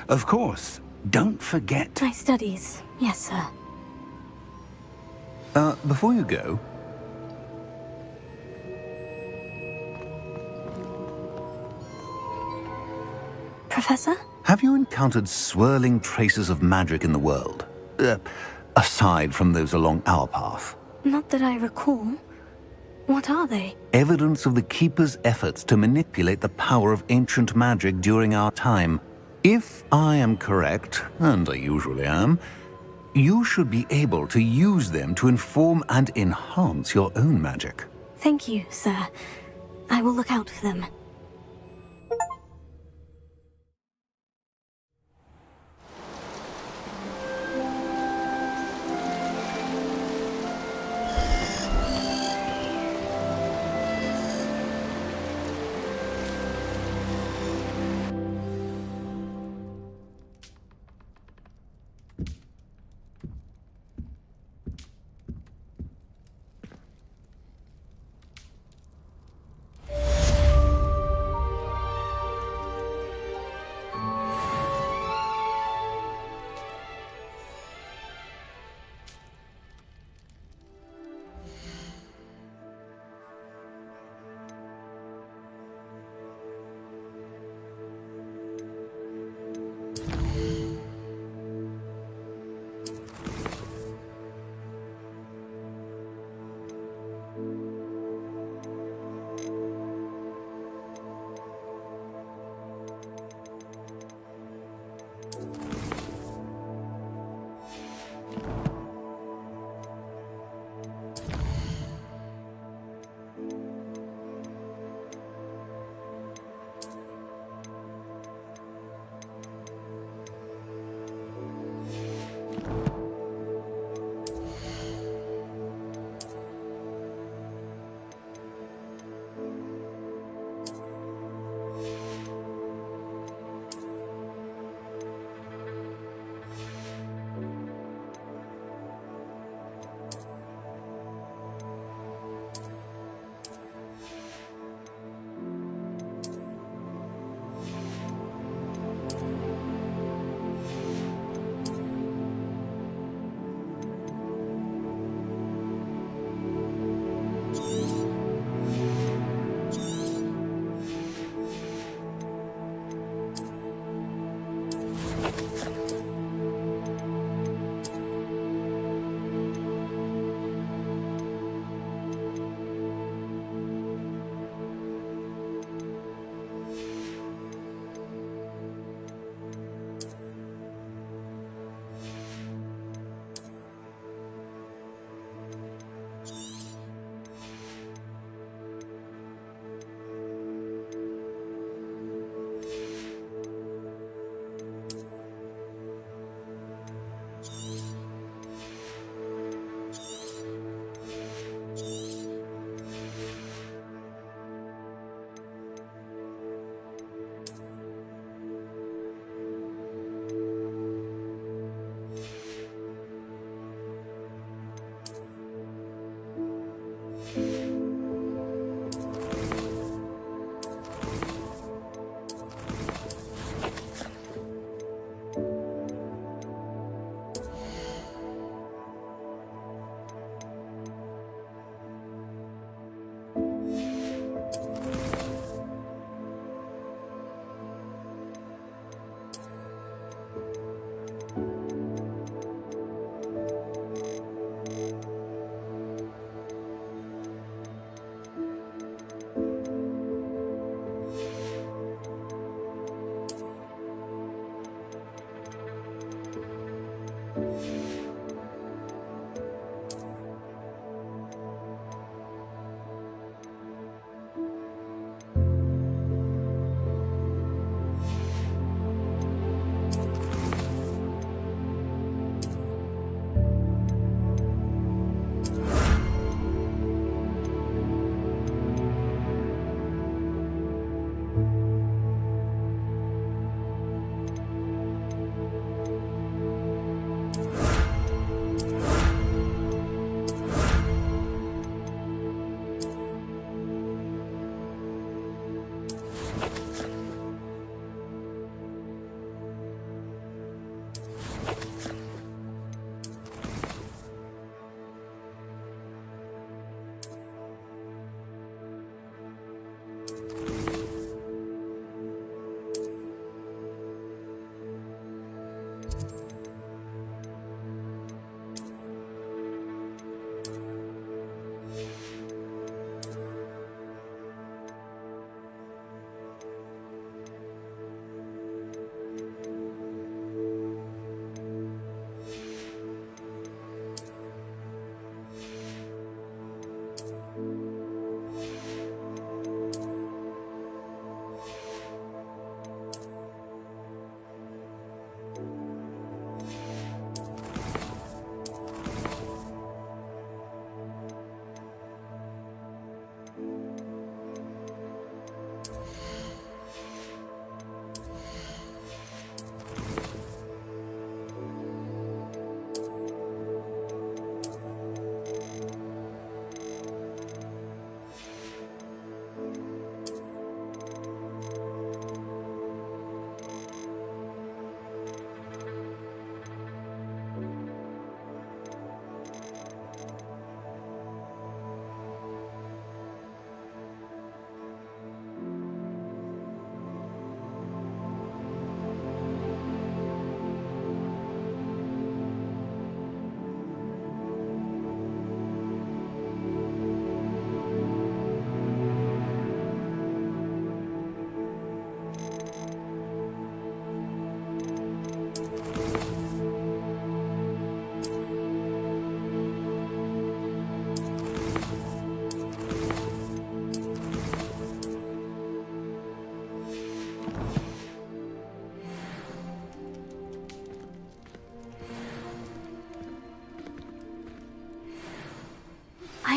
[SPEAKER 10] Of course, don't forget...
[SPEAKER 3] My studies, yes, sir.
[SPEAKER 19] Before you go...
[SPEAKER 3] Professor?
[SPEAKER 19] Have you encountered swirling traces of magic in the world? Aside from those along our path?
[SPEAKER 3] Not that I recall. What are they?
[SPEAKER 19] Evidence of the Keeper's efforts to manipulate the power of ancient magic during our time. If I am correct, and I usually am, you should be able to use them to inform and enhance your own magic.
[SPEAKER 3] Thank you, sir. I will look out for them.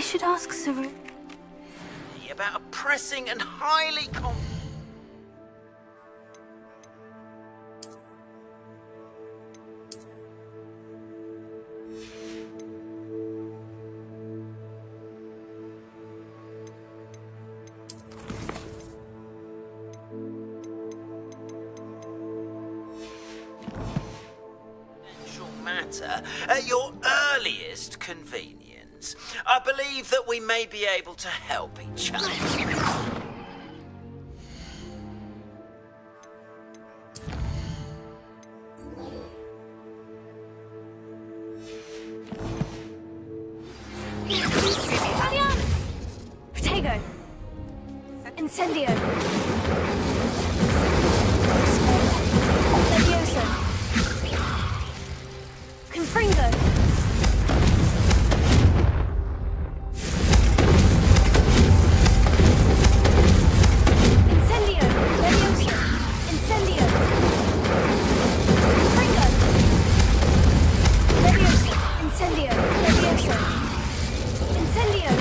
[SPEAKER 3] I should ask Saru.
[SPEAKER 9] About a pressing and highly matter at your earliest convenience. I believe that we may be able to help each other.
[SPEAKER 3] Protego! Incendio! Leviosa! Confringo! Incendio! Leviosa! Incendio! Confringo! Leviosa! Incendio! Leviosa! Incendio!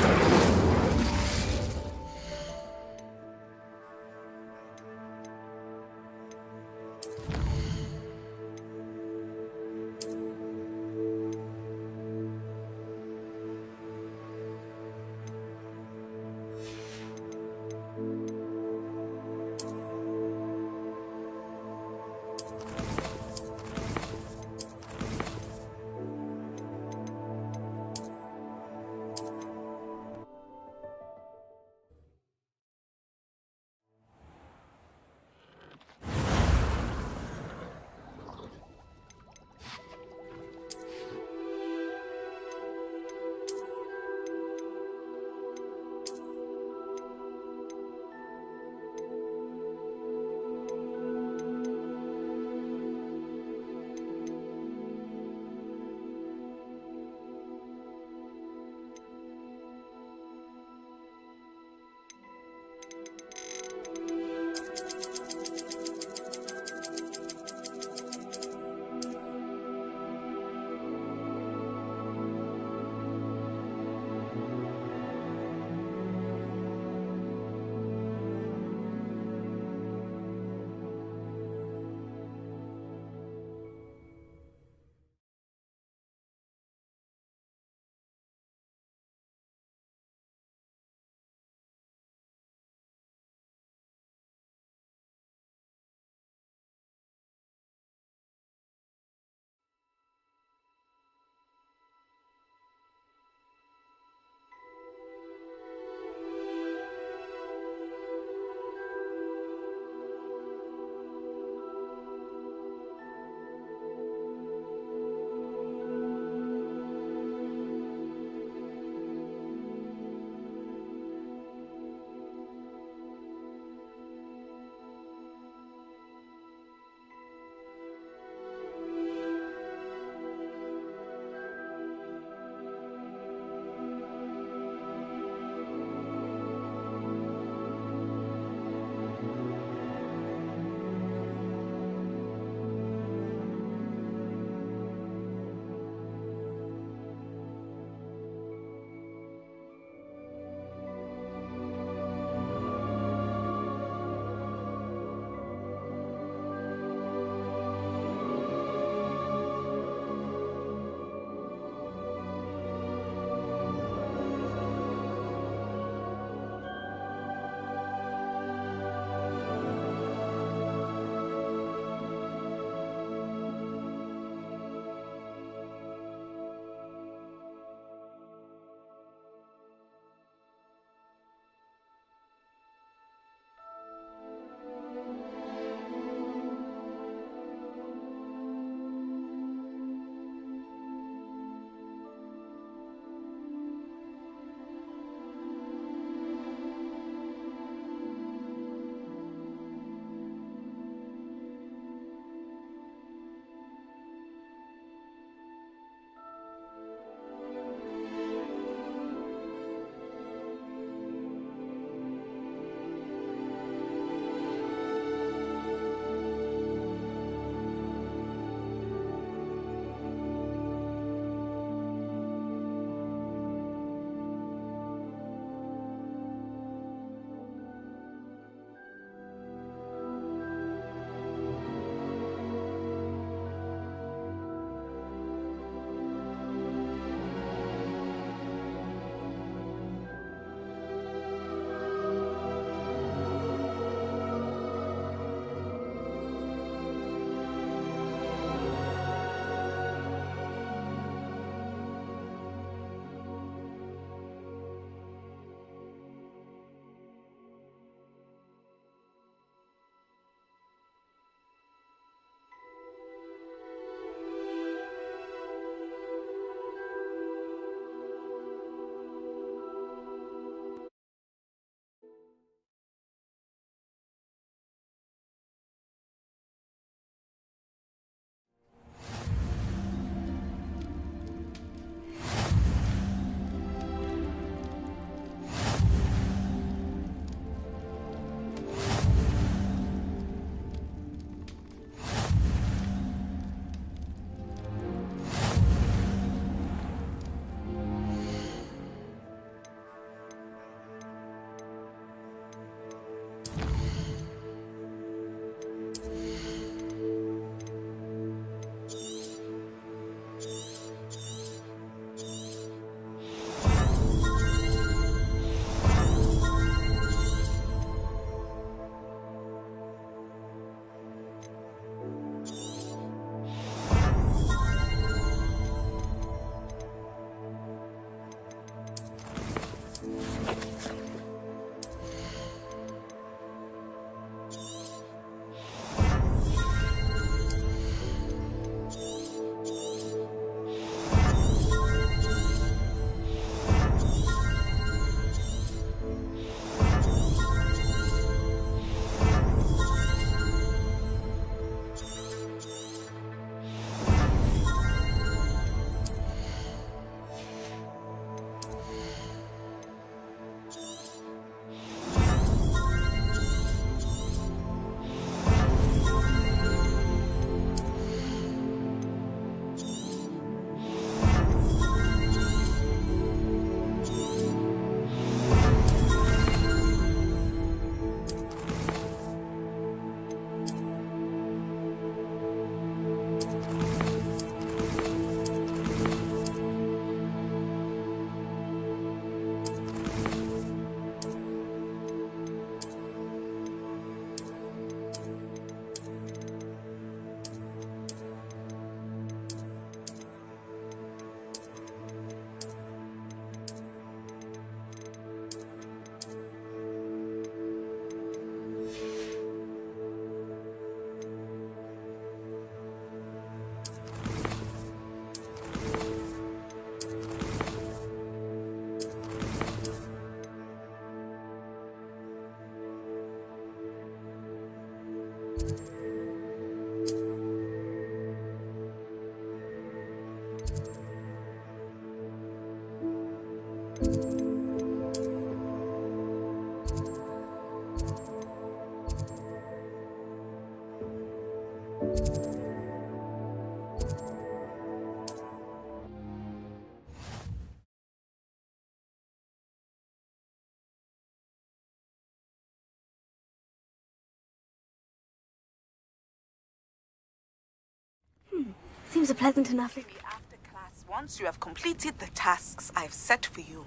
[SPEAKER 3] Seems a pleasant enough.
[SPEAKER 20] After class, once you have completed the tasks I've set for you,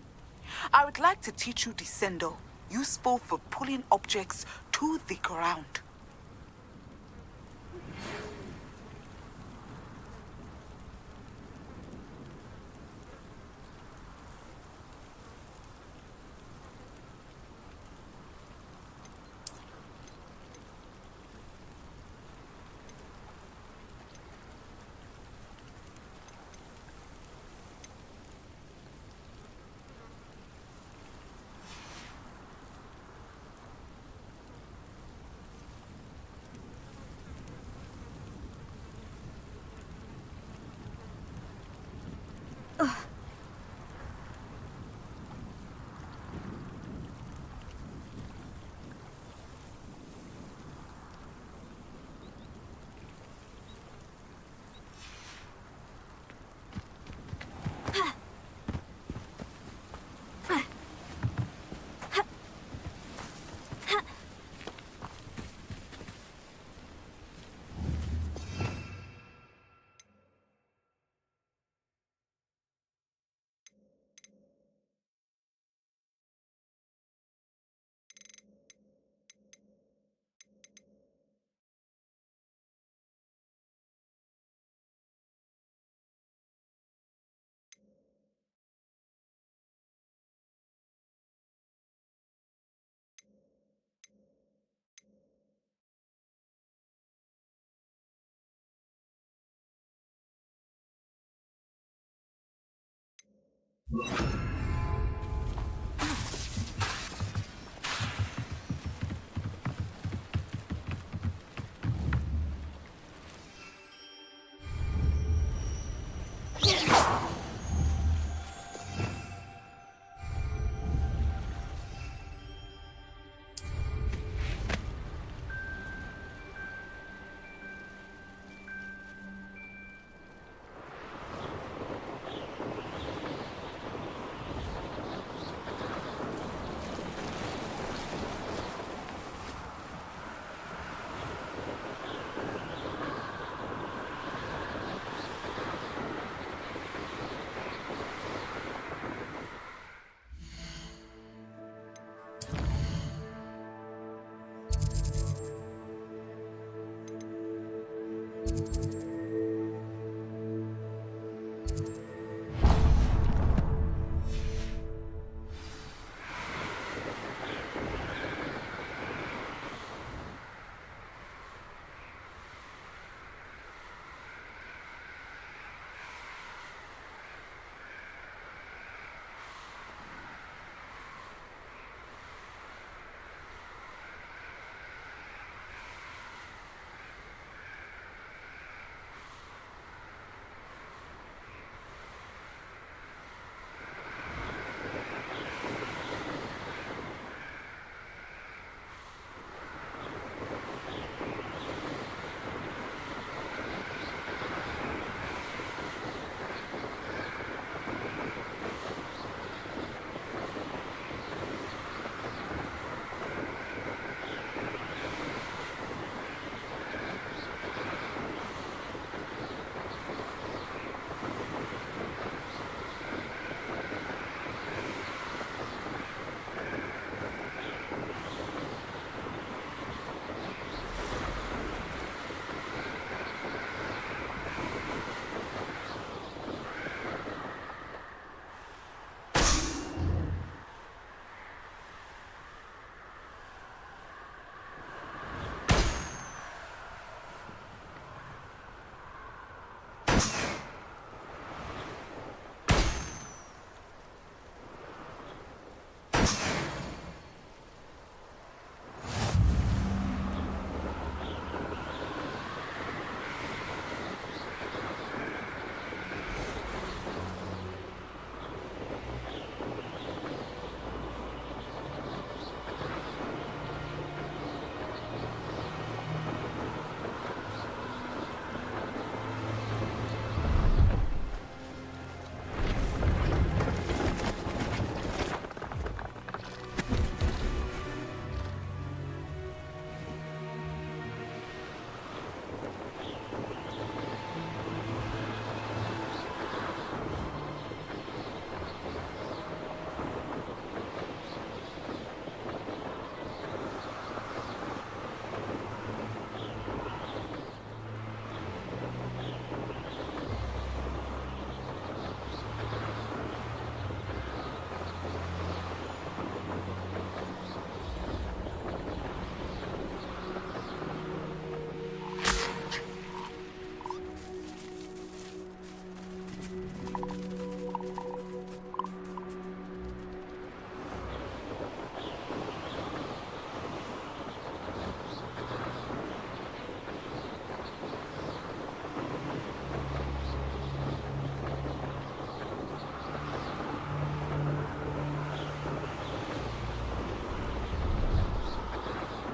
[SPEAKER 20] I would like to teach you Descendo, useful for pulling objects to the ground.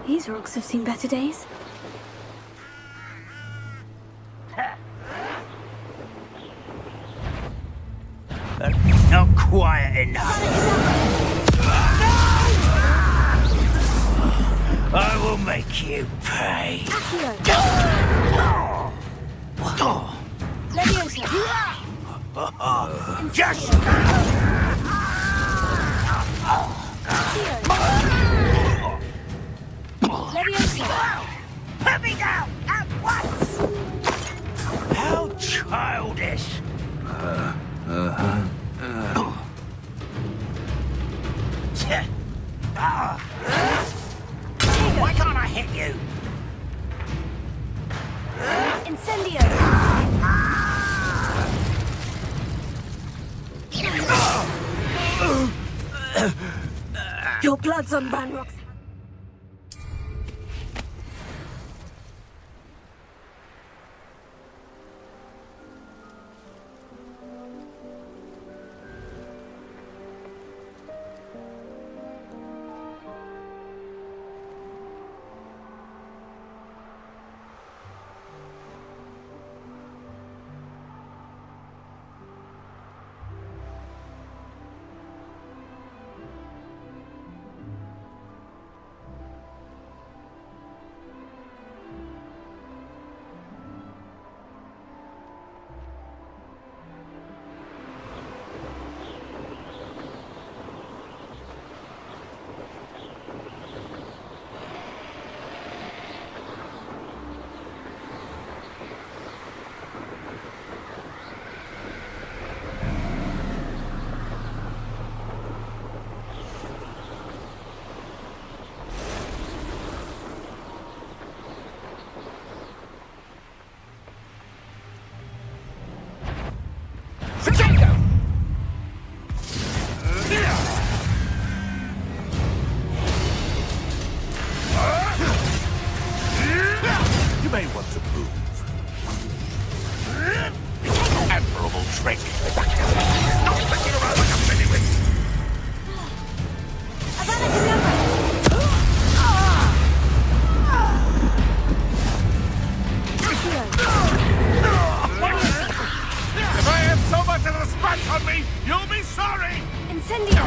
[SPEAKER 3] These rocks have seen better days.
[SPEAKER 16] Not quiet enough. I will make you pay. Just put me down at once. How childish. Why can't I hit you?
[SPEAKER 3] Incendio! Your blood's on Ranrock's.
[SPEAKER 16] You may want to move. Admirable trick. Stop sticking around like a pennywig. If I have so much as a scratch on me, you'll be sorry.
[SPEAKER 3] Incendio!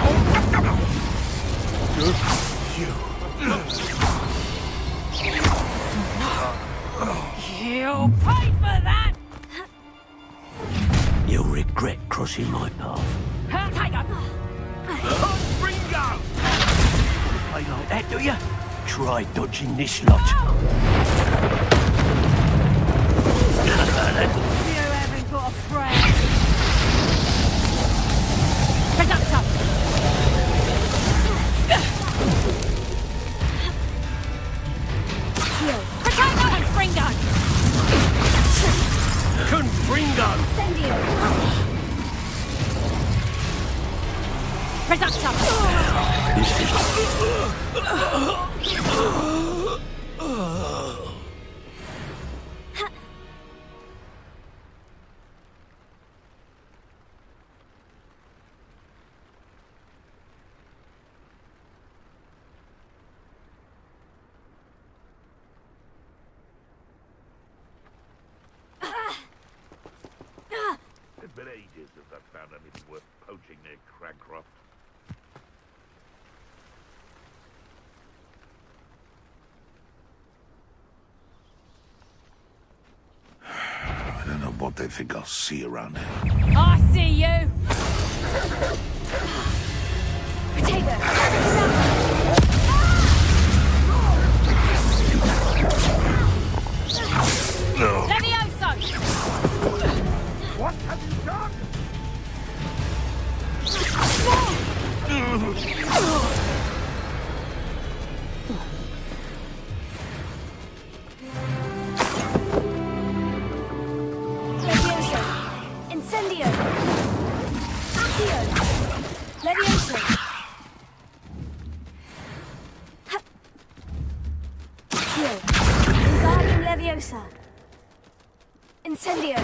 [SPEAKER 8] You'll pay for that!
[SPEAKER 11] You'll regret crossing my path.
[SPEAKER 8] Tiger!
[SPEAKER 16] Ringo!
[SPEAKER 11] Play like that, do you? Try dodging this lot.
[SPEAKER 8] You haven't got a friend! Conductor! Potato and Fringo!
[SPEAKER 11] Confringo!
[SPEAKER 3] Incendio!
[SPEAKER 8] Conductor!
[SPEAKER 11] This is...
[SPEAKER 16] It's been ages since I've found anything worth poaching near Cragcroft. I don't know what they think I'll see around here.
[SPEAKER 8] I see you!
[SPEAKER 3] Potato!
[SPEAKER 8] Levioso!
[SPEAKER 16] What have you done?
[SPEAKER 3] Levioso! Incendio! Accio! Levioso! Accio! Wingardium Leviosa! Incendio!